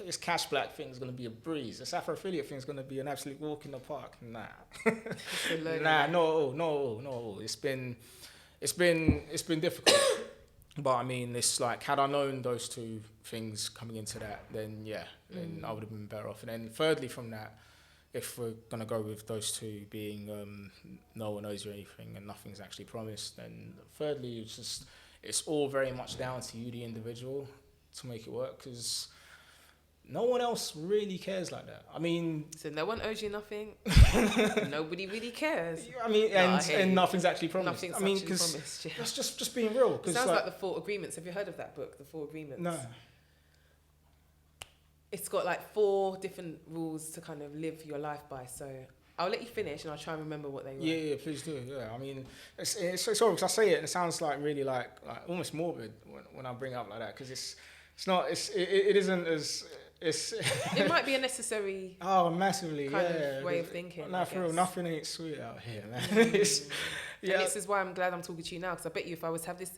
This CASHBLACK thing is going to be a breeze. This AFROFILLIATE thing is going to be an absolute walk in the park. Nah, no. It's been difficult. But I mean, it's like, had I known those two things coming into that, then then I would have been better off. And then thirdly from that, if we're going to go with those two being no one owes you anything and nothing's actually promised, then thirdly, it's all very much down to you, the individual, to make it work, because no one else really cares like that. I mean... So no one owes you nothing? Nobody really cares? I mean, and nothing's actually promised. Nothing's actually promised, yeah. That's just being real. It sounds like The 4 Agreements. Have you heard of that book, The 4 Agreements? No. It's got like 4 different rules to kind of live your life by. So I'll let you finish and I'll try and remember what they were. Yeah, please do. Yeah, I mean, it's horrible because I say it and it sounds like really like almost morbid when I bring it up like that, because it isn't as... It might be a necessary massively kind of way of thinking. No, for real, nothing ain't sweet out here, man. And this is why I'm glad I'm talking to you now, because I bet you if I was to have this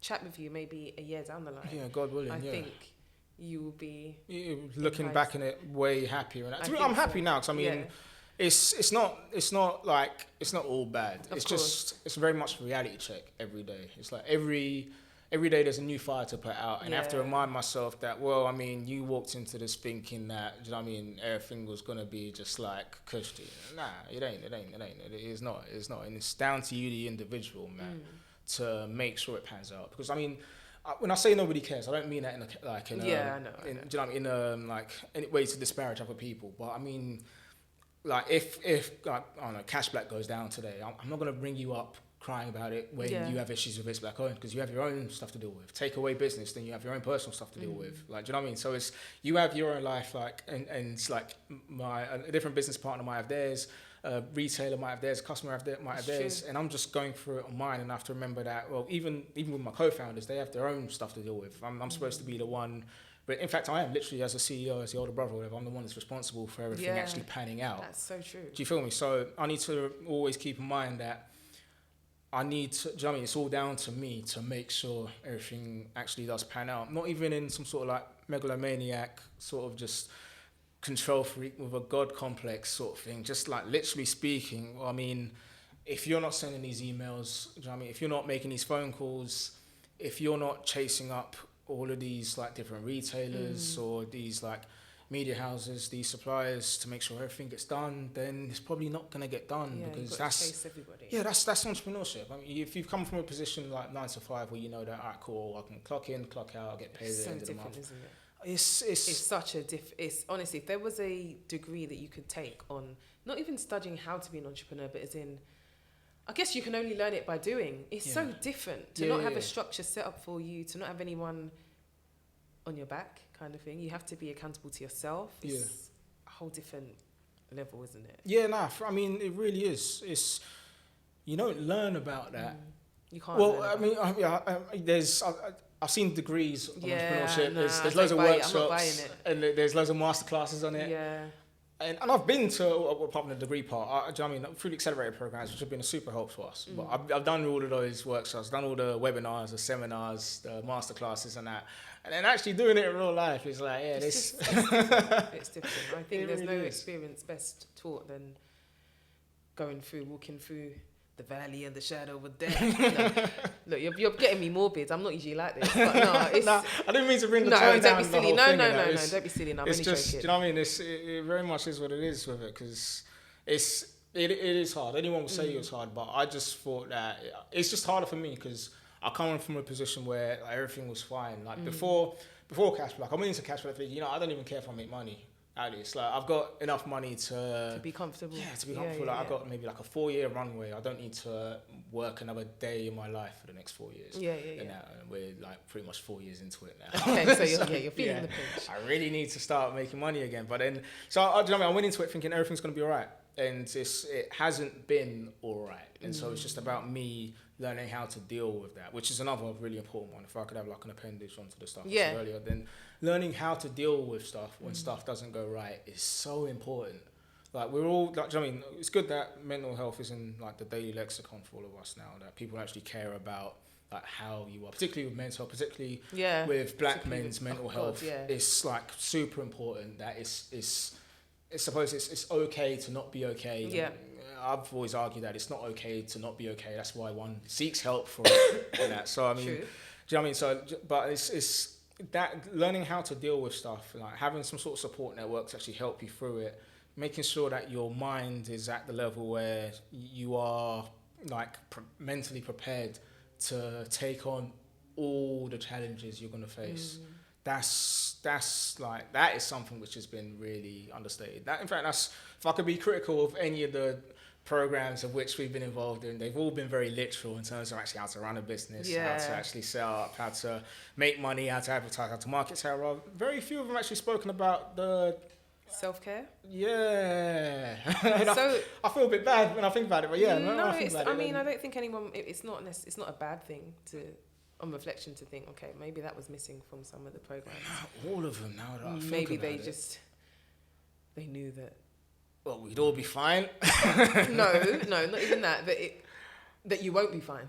chat with you maybe a year down the line, God willing, I think you will be looking back in it way happier. And I'm happy now, because I mean, It's not all bad. Of It's course. just it's very much a reality check every day. It's like every day there's a new fire to put out, and I have to Yeah. remind myself that, well, I mean, you walked into this thinking that, do you know what I mean, everything was gonna be just like cushy. Nah, it ain't. It is not. It's not, and it's down to you, the individual, man, to make sure it pans out. Because I mean, when I say nobody cares, I don't mean that in a like in a, Yeah, I know. do you know what I mean, in a like any way to disparage other people, but I mean, like if like, I don't know, CASHBLACK goes down today, I'm not gonna bring you up crying about it when you have issues with CASHBLACK owned, because you have your own stuff to deal with. Take away business, then you have your own personal stuff to deal with. Like, do you know what I mean? So it's, you have your own life, like, and it's like a different business partner might have theirs, a retailer might have theirs, a customer might have theirs, and I'm just going through it on mine, and I have to remember that, well, even with my co-founders, they have their own stuff to deal with. I'm supposed to be the one, but in fact I am literally, as a CEO, as the older brother, I'm the one that's responsible for everything actually panning out. That's so true. Do you feel me? So I need to always keep in mind that I need to, do you know what I mean? It's all down to me to make sure everything actually does pan out. Not even in some sort of like megalomaniac, sort of just control freak with a God complex sort of thing. Just like literally speaking, I mean, if you're not sending these emails, do you know what I mean? If you're not making these phone calls, if you're not chasing up all of these like different retailers or these like media houses, these suppliers, to make sure everything gets done, then it's probably not going to get done, because that's everybody. Yeah, that's entrepreneurship. I mean, if you've come from a position like 9 to 5 where you know that, all right, cool, I can clock in, clock out, I get paid at the end of the month. Isn't it? It's Such a it's honestly, if there was a degree that you could take on not even studying how to be an entrepreneur, but as in, I guess you can only learn it by doing. It's so different to not have a structure set up for you, to not have anyone on your back, kind of thing. You have to be accountable to yourself. It's a whole different level, isn't it? Yeah, nah. I mean, it really is. It's, you don't learn about that. You can't. Well, I mean, there's. I've seen degrees on entrepreneurship. Nah, there's loads of workshops, I'm not buying it. and there's loads of masterclasses on it. Yeah. And I've been to, apart from the degree part, do you know what I mean, through the accelerator programs, which have been a super help to us. But I've done all of those workshops, done all the webinars, the seminars, the masterclasses and that. And then actually doing it in real life is like, It's different. I think there's no experience best taught than walking through the valley and the shadow of death. Look, you're getting me morbid. I'm not usually like this. But no, it's, I didn't mean to bring the tone down. Don't be silly. No, don't be silly. No, I'm it's only just, joking. do you know what I mean? It very much is what it is with it, because it is hard. Anyone will say it's hard, but I just thought that it's just harder for me because I come from a position where like, everything was fine. Like before CASHBLACK, I went into CASHBLACK thinking, I don't even care if I make money. At least, like, I've got enough money to be comfortable. Yeah, to be comfortable. I've got maybe like a 4-year runway. I don't need to work another day in my life for the next 4 years. And we're like pretty much 4 years into it now. Okay, so you're feeling the pinch. I really need to start making money again. But then, so I, do you know what I mean? I went into it thinking everything's going to be all right. And it hasn't been all right. And so it's just about me learning how to deal with that, which is another really important one. If I could have like an appendage onto the stuff I said earlier, then learning how to deal with stuff when stuff doesn't go right is so important. Like we're all, like, do you know what I mean? It's good that mental health is in like the daily lexicon for all of us now, that people actually care about like how you are, particularly with mental health, particularly with black men's mental health. It's like super important that it's okay to not be okay. Yeah. I've always argued that it's not okay to not be okay. That's why one seeks help for it and that. So I mean, do you know what I mean? So, but it's that learning how to deal with stuff, like having some sort of support network to actually help you through it, making sure that your mind is at the level where you are like mentally prepared to take on all the challenges you're going to face. That's like, that is something which has been really understated. That, in fact, that's, if I could be critical of any of the programs of which we've been involved in, they've all been very literal in terms of actually how to run a business, how to actually set up, how to make money, how to advertise, how to market, how very few of them actually spoken about the self-care. So I feel a bit bad when I think about it, but I don't think anyone, it's not a bad thing to, on reflection, to think, okay, maybe that was missing from some of the programs. All of them now that I think maybe about they knew that. Well, we'd all be fine. No, not even that. That you won't be fine.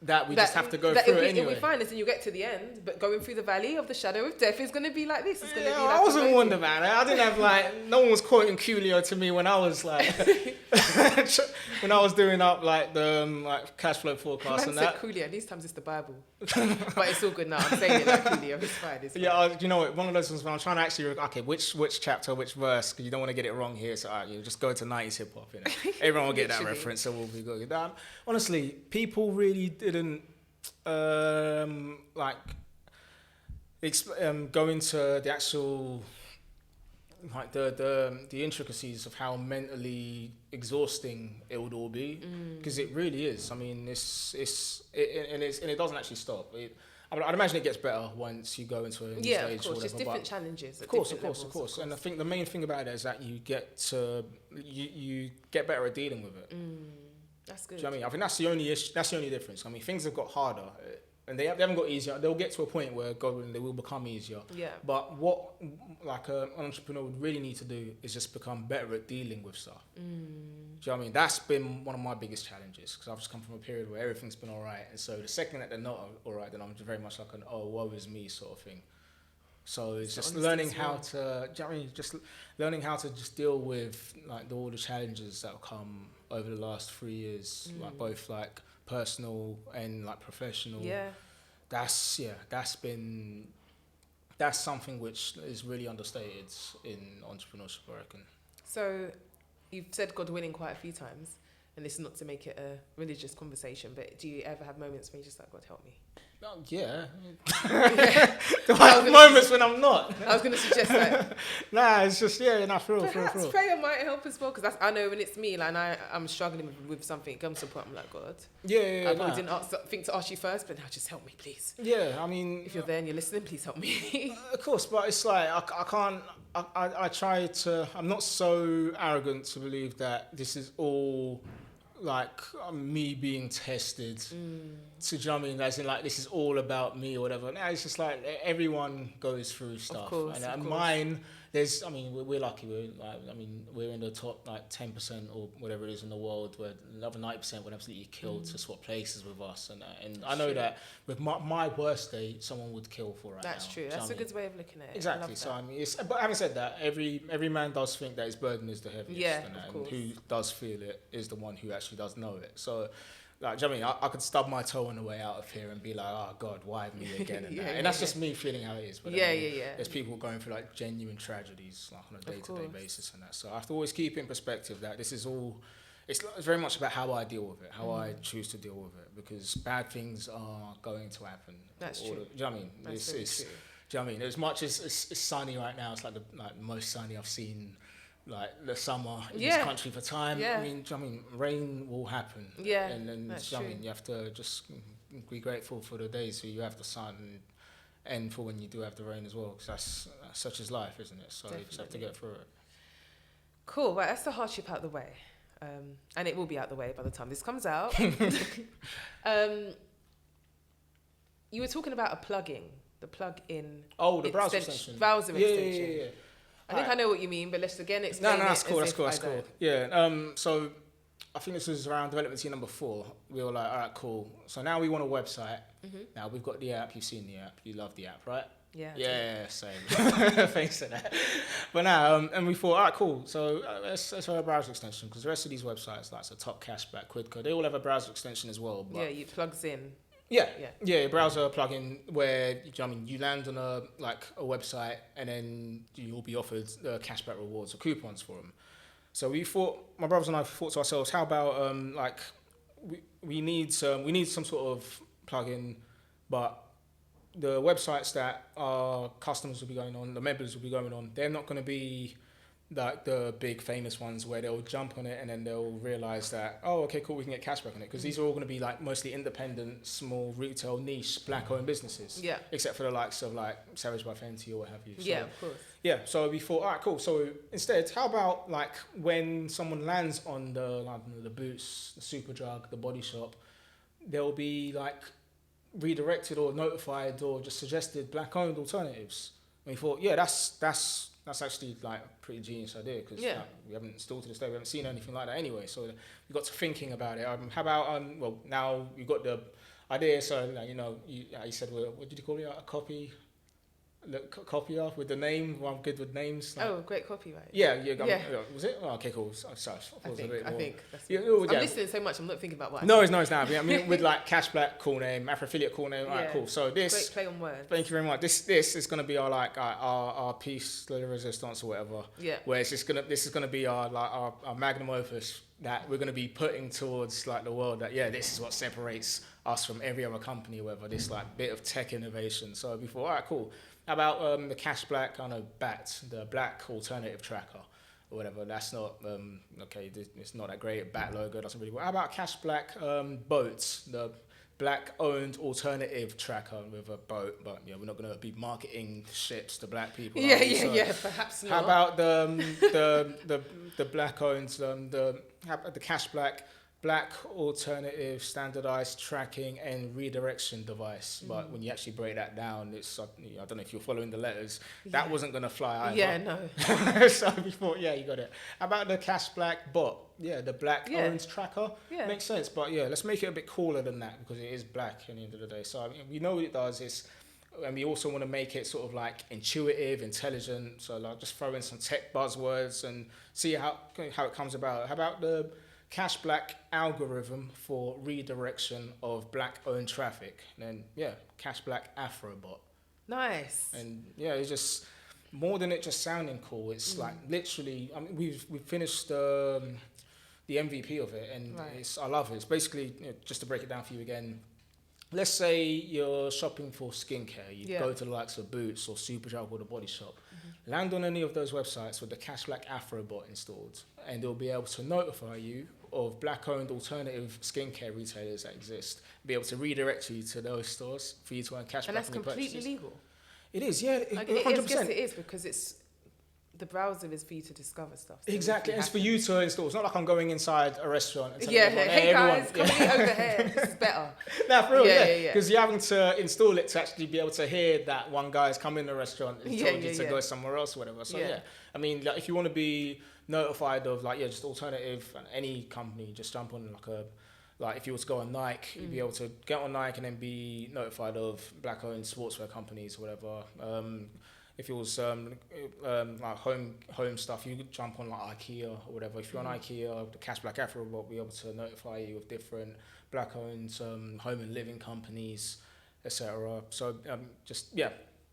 that we just have to go through it anyway. It'll be fine, and you get to the end, but going through the valley of the shadow of death is going to be like this. It's going to be like I wasn't Wonder Man. I didn't have like, no one was quoting Coolio to me when I was like, when I was doing up like the like cash flow forecast Man and said that. Coolio, these times it's the Bible. But it's all good now. I'm saying it like Coolio, it's fine. It's fine. Yeah, you know what? One of those ones when I'm trying to actually, okay, which chapter, which verse, because you don't want to get it wrong here. So you just go to 90s hip hop. You know? Everyone will get that reference, so we'll be good. Honestly, people really didn't like go into the actual like the intricacies of how mentally exhausting it would all be, because it really is. I mean, it doesn't actually stop. I'd imagine it gets better once you go into a new stage. Of course, or whatever, just different challenges. Of course. And I think the main thing about it is that you get better at dealing with it. That's good. Do you know what I mean? I think that's the only issue. That's the only difference. I mean, things have got harder, and they haven't got easier. They'll get to a point where they will become easier. Yeah. But what like an entrepreneur would really need to do is just become better at dealing with stuff. Do you know what I mean? That's been one of my biggest challenges, because I've just come from a period where everything's been all right, and so the second that they're not all right, then I'm very much like an woe is me sort of thing. So it's just learning how to. Do you know what I mean? Just learning how to just deal with like all the challenges that have come over the last 3 years, like both like personal and like professional. Yeah. That's something which is really understated in entrepreneurship, I reckon. So you've said God winning quite a few times, and this is not to make it a religious conversation, but do you ever have moments when you're just like, God help me? Oh, yeah. There are moments when I'm not. I was going to suggest that. Nah, it's just, for real. Perhaps prayer might help as well, because I know when it's me, like, and I'm struggling with something, it comes to a point I'm like, God. I probably didn't think to ask you first, but now just help me, please. Yeah, I mean... If you're there and you're listening, please help me. Of course, but it's like, I can't... I try to... I'm not so arrogant to believe that this is all... like me being tested to, do you know what I mean? As in, like, this is all about me or whatever. No, it's just like everyone goes through stuff. Of course. Mine, there's, I mean, we're lucky. We're in the top like 10% or whatever it is in the world, where another 90% would absolutely kill to swap places with us. And I know that with my worst day, someone would kill for right now. That's true. That's a good way of looking at it. Exactly. So I mean, but having said that, every man does think that his burden is the heaviest. Yeah, and who does feel it is the one who actually does know it. So, like, do you know what I mean? I could stub my toe on the way out of here and be like, oh God, why me again? And that's just me feeling how it is. But there's people going through like genuine tragedies, like on a day-to-day basis and that. So I have to always keep in perspective that this is all. It's very much about how I deal with it, how I choose to deal with it, because bad things are going to happen. That's true. Do you know what I mean? That's true. Do you know what I mean? As much as it's sunny right now, it's like the most sunny I've seen. Like the summer in this country for time. I mean, do you know what I mean? Rain will happen. Yeah, and then that's true. I mean, you have to just be grateful for the days where you have the sun, and for when you do have the rain as well, because that's such is life, isn't it? So you just have to get through it. Cool. Right, that's the hardship out of the way, and it will be out the way by the time this comes out. You were talking about a the plug-in. Oh, the browser extension. Browser extension. Yeah. I think I know what you mean, but let's again explain. No, that's cool. Yeah. So I think this was around development team number 4. We were like, all right, cool. So now we want a website. Now we've got the app. You've seen the app. You love the app, right? Yeah. Yeah, same. Thanks for that. But now, and we thought, all right, cool. So let's have a browser extension, because the rest of these websites, like Top Cashback, Quidco, they all have a browser extension as well. But it plugs in. Yeah, a browser plugin where you land on a website, and then you'll be offered cashback rewards or coupons for them. So we thought, my brothers and I thought to ourselves, how about we need some sort of plugin, but the websites that our customers will be going on, the members will be going on, they're not going to be like the big famous ones where they'll jump on it and then they'll realize that, oh, okay, cool, we can get cashback on it, because these are all going to be like mostly independent, small, retail, niche, black-owned businesses. Yeah. Except for the likes of like Savage by Fenty or what have you. So, yeah, of course. Yeah, so we thought, all right, cool. So instead, how about like when someone lands on the Boots, the Superdrug, the Body Shop, they'll be like redirected or notified or just suggested black-owned alternatives. And we thought, yeah, that's actually like a pretty genius idea, because we haven't, still to this day, we haven't seen anything like that anyway. So we got to thinking about it. How about, now we've got the idea. So you know, you said, what did you call it? A copy. Copy off with the name. Well, I'm good with names. Like, oh, great copyright. yeah. Was it? Oh, okay, cool. I think that's yeah, I'm listening so much, I'm not thinking about what. No, it's not. I mean, with like CASHBLACK, cool name, AFROFILLIATE, cool name. Alright, cool. So this great play on words. Thank you very much. This is going to be our piece de resistance or whatever. Yeah. Where this is gonna be our magnum opus that we're going to be putting towards like the world. That this is what separates us from every other company, whether this like bit of tech innovation. So before, alright, cool. How about the CASHBLACK, BAT, the Black Alternative Tracker, or whatever. That's not, okay, it's not that great. BAT logo doesn't really work. How about CASHBLACK Boats, the Black-owned alternative tracker with a boat, but we're not going to be marketing ships to black people. Perhaps not. How about the Black-owned, the CASHBLACK Black Alternative Standardized Tracking and Redirection Device. But when you actually break that down, it's, I don't know if you're following the letters, that wasn't going to fly either. Yeah, no. So before, you got it. How about the CASHBLACK Bot? Yeah, the Black Owned Tracker. Yeah. Makes sense. But let's make it a bit cooler than that because it is black at the end of the day. So I mean, we know what it does. And we also want to make it sort of like intuitive, intelligent. So like just throw in some tech buzzwords and see how it comes about. How about the CASHBLACK algorithm for redirection of black-owned traffic? And then, CASHBLACK AfroBot. Nice. And it's just more than it just sounding cool. It's like literally, I mean, we've finished the MVP of it, and I love it. It's basically, just to break it down for you again, let's say you're shopping for skincare. You go to the likes of Boots or Superdrug or the Body Shop. Land on any of those websites with the CASHBLACK AfroBot installed, and it'll be able to notify you of black-owned alternative skincare retailers that exist, be able to redirect you to those stores for you to earn cash back. And that's on your completely purchases. legal. It is, yeah, 100%. Yes, it is, because it's the browser is for you to discover stuff. So exactly, it's for you to install. It's not like I'm going inside a restaurant and telling everyone, hey everyone, guys, come eat over here. This is better. Nah, for real, because you're having to install it to actually be able to hear that one guy's come in the restaurant and told you to go somewhere else or whatever. So I mean, like, if you want to be notified of just alternative and any company, just jump on like if you were to go on Nike, you'd be able to get on Nike and then be notified of black-owned sportswear companies or whatever. If it was like home stuff, you could jump on like IKEA or whatever. If you're on IKEA, the CASHBLACK AfroBot will be able to notify you of different black-owned home and living companies, etc. So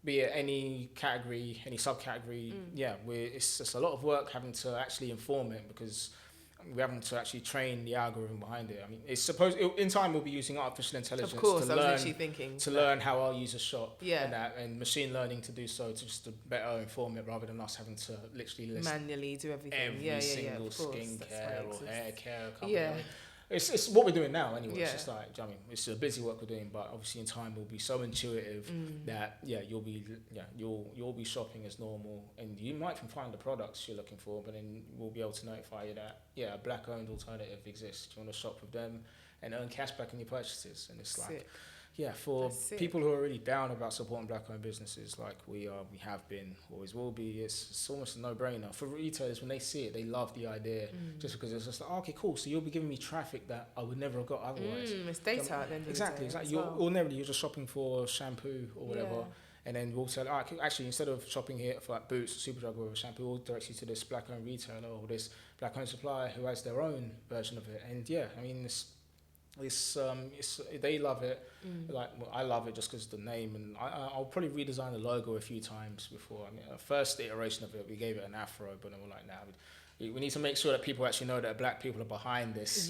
be it any category, any subcategory, it's just a lot of work having to actually inform it, because we're having to actually train the algorithm behind it. I mean, it's supposed in time we'll be using artificial intelligence to learn how our users shop, and machine learning to do so, to better inform it, rather than us having to literally list manually do everything. Every single skincare or hair care company. It's what we're doing now anyway. It's just like, I mean, it's a busy work we're doing, but obviously in time we'll be so intuitive that you'll be shopping as normal, and you might even find the products you're looking for, but then we'll be able to notify you that a black-owned alternative exists. Do you want to shop with them and earn cash back on your purchases? And it's like, for people who are really down about supporting black-owned businesses, like we have been, always will be, it's almost a no-brainer. For retailers, when they see it, they love the idea, just because it's just like, okay, cool, so you'll be giving me traffic that I would never have got otherwise. It's data at the end of the day. Exactly. Ordinarily, you're just shopping for shampoo or whatever, and then we'll say, actually, instead of shopping here for like Boots or Superdrug or shampoo, we'll direct you to this black-owned retailer or this black-owned supplier who has their own version of it. And I mean, they love it. I love it just because the name, and I'll probably redesign the logo a few times before. I mean, the first iteration of it, we gave it an afro, but then we're like, we need to make sure that people actually know that black people are behind this.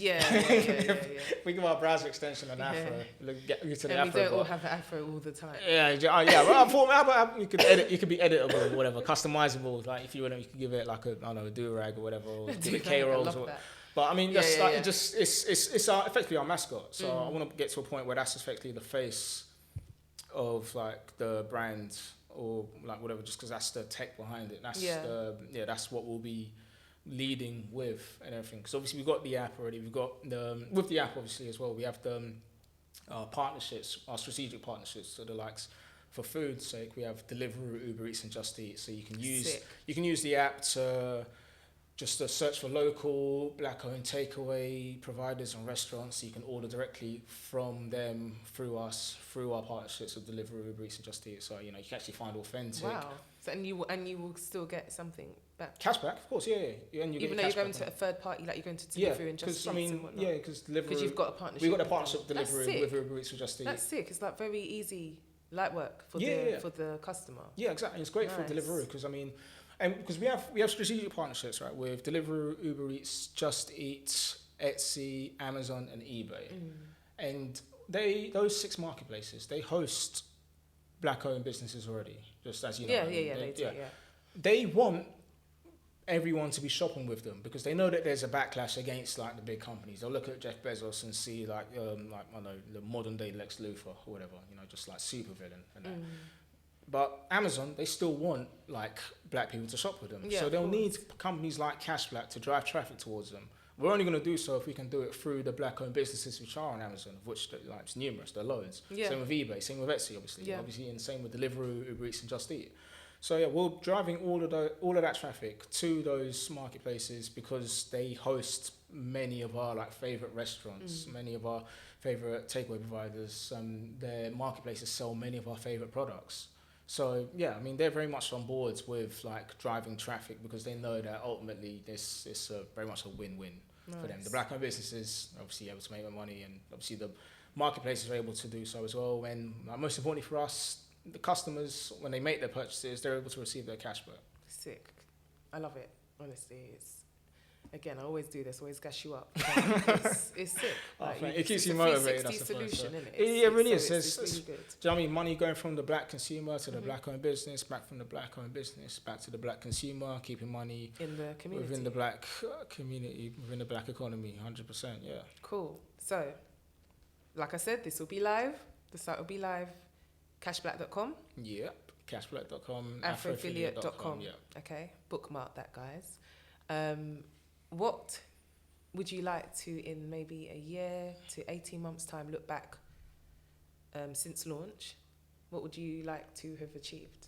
We give our browser extension an afro. Get you to the and afro. We don't all have an afro all the time. Well, I thought you could be editable or whatever, customizable. Like if you could give it like a do-rag or whatever, or give it K-rolls or. But I mean, it's effectively our mascot. So I want to get to a point where that's effectively the face of like the brand or like whatever, just because that's the tech behind it. That's that's what we'll be leading with and everything. Because obviously we've got the app already. We've got with the app obviously as well. We have the partnerships, our strategic partnerships. So the likes, for food's sake, we have Deliveroo, Uber Eats, and Just Eat. So you can use the app to just a search for local black-owned takeaway providers and restaurants. So you can order directly from them through us, through our partnerships with Deliveroo, Uber Eats, and Just Eat. So you can actually find authentic. Wow. So and you will still get something back. Cashback, of course, yeah. And you even get though you're going cashback to a third party, like you're going to Deliveroo and Just Eat and whatnot. Yeah, because Deliveroo. Because you've got a partnership. We've got a partnership with Deliveroo That's with Uber Eats, and Just Eat. That's sick. It's like very easy, light work for the customer. Yeah, exactly. It's great for Deliveroo because and because we have strategic partnerships, right, with Deliveroo, Uber Eats, Just Eat, Etsy, Amazon, and eBay, and those 6 marketplaces, they host black-owned businesses already. Just as you know, they want everyone to be shopping with them because they know that there's a backlash against like the big companies. They'll look at Jeff Bezos and see like I don't know, the modern day Lex Luthor or whatever, just like supervillain and that. But Amazon, they still want like black people to shop with them. So they'll need companies like CashBlack to drive traffic towards them. We're only going to do so if we can do it through the black-owned businesses which are on Amazon, of which like it's numerous, there are loads. Same with eBay, same with Etsy, obviously, and same with Deliveroo, Uber Eats, and Just Eat. So yeah, we're driving all of that traffic to those marketplaces because they host many of our like favorite restaurants, many of our favorite takeaway providers. Their marketplaces sell many of our favorite products. So yeah, I mean they're very much on board with like driving traffic because they know that ultimately this is very much a win-win for them. The black-owned businesses are obviously able to make their money, and obviously the marketplaces are able to do so as well. And most importantly for us, the customers, when they make their purchases, they're able to receive their cashback. Sick. I love it. Honestly, again, I always do this, always gas you up. It's sick. Like, it keeps you motivated. It's a 360 solution, isn't it? It really is. It's really good. Do you know what I mean? Money going from the black consumer to the black-owned business, back from the black-owned business, back to the black consumer, keeping money in the community, within the black community, within the black economy, 100%, yeah. Cool. So, like I said, this will be live. The site will be live. CASHBLACK.com. Yep. CASHBLACK.com. AFROFILLIATE.com. Yeah. Okay. Bookmark that, guys. What would you like to, in maybe a year to 18 months' time, look back since launch? What would you like to have achieved?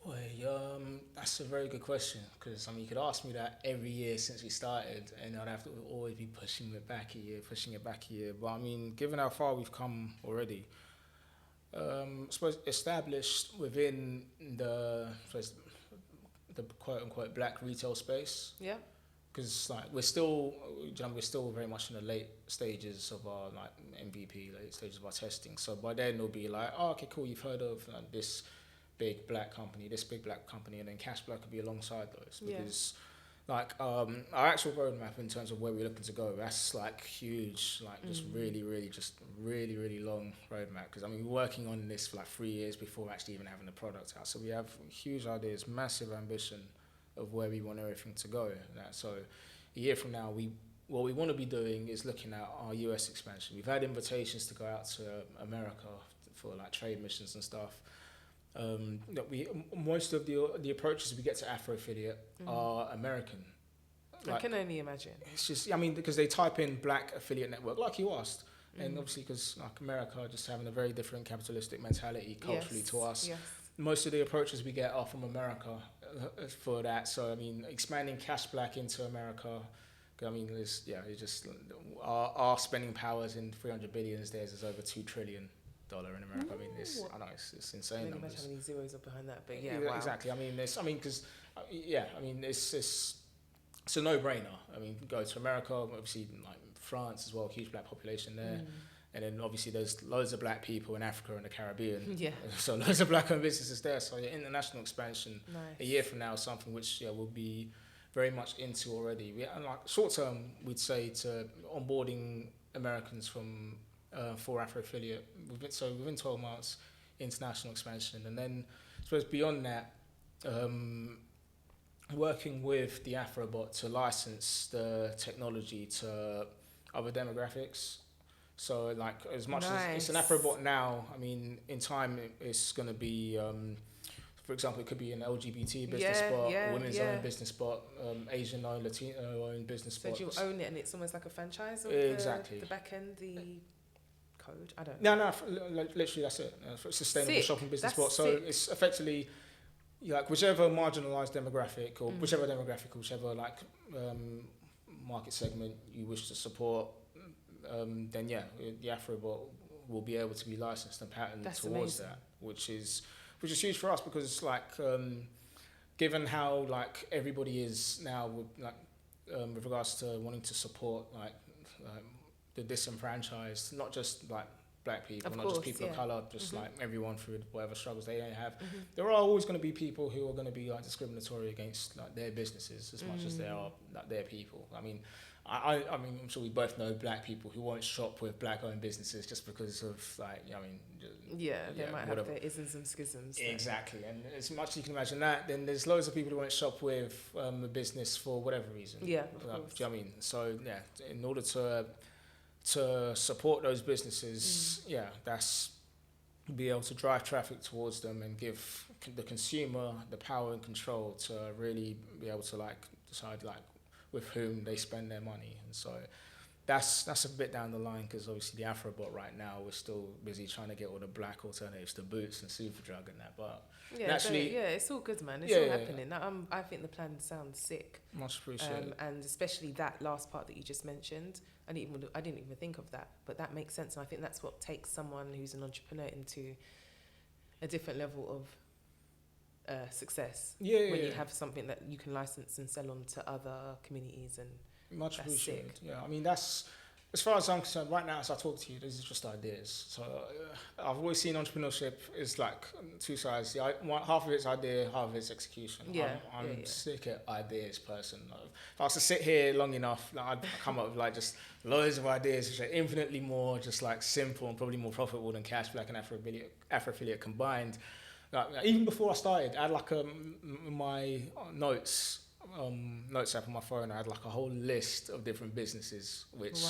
Boy, that's a very good question because you could ask me that every year since we started, and I'd have to always be pushing it back a year. But given how far we've come already, I suppose established within the quote unquote black retail space. Yeah. Because we're still very much in the late stages of our MVP, late stages of our testing. So by then it'll be like, oh, okay, cool, you've heard of this big black company, and then CashBlack could be alongside those because our actual roadmap in terms of where we're looking to go, that's huge, just really long roadmap because we're working on this for 3 years before actually even having the product out. So we have huge ideas, massive ambition of where we want everything to go. So a year from now, what we want to be doing is looking at our US expansion. We've had invitations to go out to America for trade missions and stuff. Most of the approaches we get to Afro-Affiliate are American. I can only imagine. It's just, because they type in Black Affiliate Network, like you asked, and obviously because America just having a very different capitalistic mentality culturally to us. Yes. Most of the approaches we get are from America for that. So expanding CashBlack into America. It's just our spending powers in 300 billion days is over $2 trillion in America. It's insane. I don't imagine how many zeros are behind that, but wow. Exactly. It's a no-brainer. Go to America, obviously France as well, huge black population there. And then obviously there's loads of black people in Africa and the Caribbean. Yeah. So loads of black-owned businesses there. So international expansion a year from now is something which we'll be very much into already. Short term, we'd say to onboarding Americans for Afro-Affiliate. Within 12 months, international expansion. And then I suppose beyond that, working with the AfroBot to license the technology to other demographics. So as much as it's an AfroBot now, in time it's going to be, for example, it could be an LGBT business bot, women's owned business bot, Asian owned, Latino owned business bot. So you'll own it and it's almost like a franchise of exactly. the back end, the code? I don't know. No, literally that's it. Sustainable shopping business bot. So it's effectively like whichever marginalised demographic or whichever demographic or whichever like market segment you wish to support, then yeah, the AfroBot will be able to be licensed and patented towards amazing. That, which is huge for us because like given how like everybody is now with like with regards to wanting to support like the disenfranchised, not just like black people, not just people of colour, just like everyone through whatever struggles they have. There are always going to be people who are going to be like discriminatory against like their businesses as much as they are like their people. I mean, I mean, I'm sure we both know black people who won't shop with black-owned businesses just because of like, I mean, they might have their isms and schisms. Exactly, and as much as you can imagine that, then there's loads of people who won't shop with a business for whatever reason. Yeah, of course. Do you know what I mean? So yeah, in order to support those businesses, that's be able to drive traffic towards them and give the consumer the power and control to really be able to like decide like with whom they spend their money. And so that's a bit down the line because obviously the AfroBot right now we're still busy trying to get all the black alternatives to Boots and Superdrug and that, but naturally it's all good, man. It's all happening. I think the plan sounds sick. Much appreciated. And especially that last part that you just mentioned, I didn't even think of that, but that makes sense, and I think that's what takes someone who's an entrepreneur into a different level of success. When you have something that you can license and sell on to other communities, and much appreciated. Yeah, I mean that's as far as I'm concerned. Right now, as I talk to you, these are just ideas. So I've always seen entrepreneurship is like two sides. Half of it's idea, half of it's execution. I'm sick at ideas person. If I was to sit here long enough, like, I'd come up with like just loads of ideas which are infinitely more just like simple and probably more profitable than CASHBLACK and AFROFILLIATE combined. Like, even before I started, I had like my notes app on my phone. I had like a whole list of different businesses, which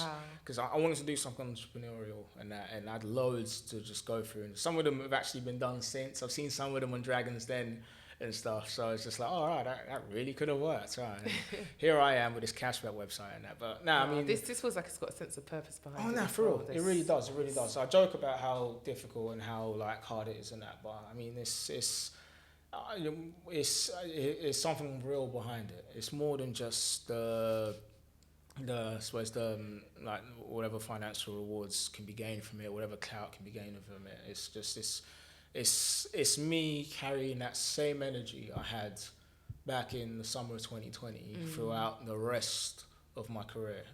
because I wanted to do something entrepreneurial and I had loads to just go through. And some of them have actually been done since. I've seen some of them on Dragon's Den and stuff. So it's just like, all right, that really could have worked. Right. And here I am with this cashback website and that. But I mean, this feels like it's got a sense of purpose behind it. Oh no, for real, it really does. It really does. So I joke about how difficult and how like hard it is and that, but I mean, it's something real behind it. It's more than just I suppose like whatever financial rewards can be gained from it, whatever clout can be gained from it. It's just it's me carrying that same energy I had back in the summer of 2020 throughout the rest of my career,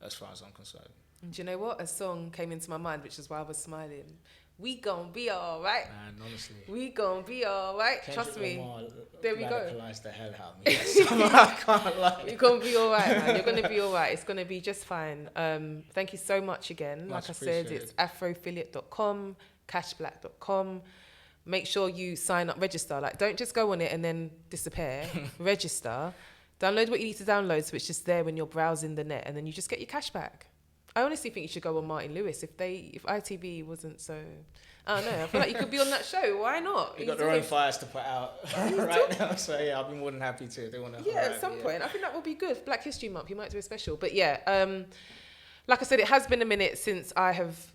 as far as I'm concerned. Do you know what? A song came into my mind, which is why I was smiling. We gon' be all right. Man, honestly. We gon' be all right. Trust me. There we go. Radicalised the hell out of me. I can't lie. We gon' be all right, man. You're gonna be all right. It's gonna be just fine. Thank you so much again. Much like I said, it's afroaffiliate.com, cashblack.com. Make sure you sign up, register. Like, don't just go on it and then disappear. Register. Download what you need to download so it's just there when you're browsing the net, and then you just get your cash back. I honestly think you should go on Martin Lewis if ITV wasn't so. I don't know. I feel like you could be on that show. Why not? You got their own fires to put out right now, so yeah, I'll be more than happy to. They want to. Yeah, at some point, I think that would be good. Black History Month, you might do a special. But yeah, like I said, it has been a minute since I have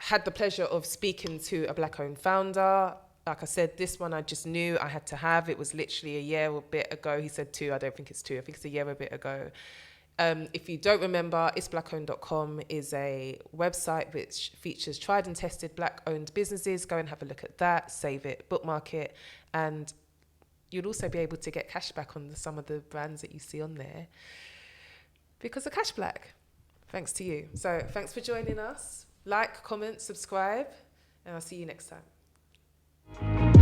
had the pleasure of speaking to a black-owned founder. Like I said, this one I just knew I had to have. It was literally a year or a bit ago. He said 2. I don't think it's 2. I think it's a year or a bit ago. If you don't remember, itsblackowned.com is a website which features tried and tested black-owned businesses. Go and have a look at that, save it, bookmark it, and you'll also be able to get cash back on some of the brands that you see on there because of CashBlack. Thanks to you. So thanks for joining us. Like, comment, subscribe, and I'll see you next time.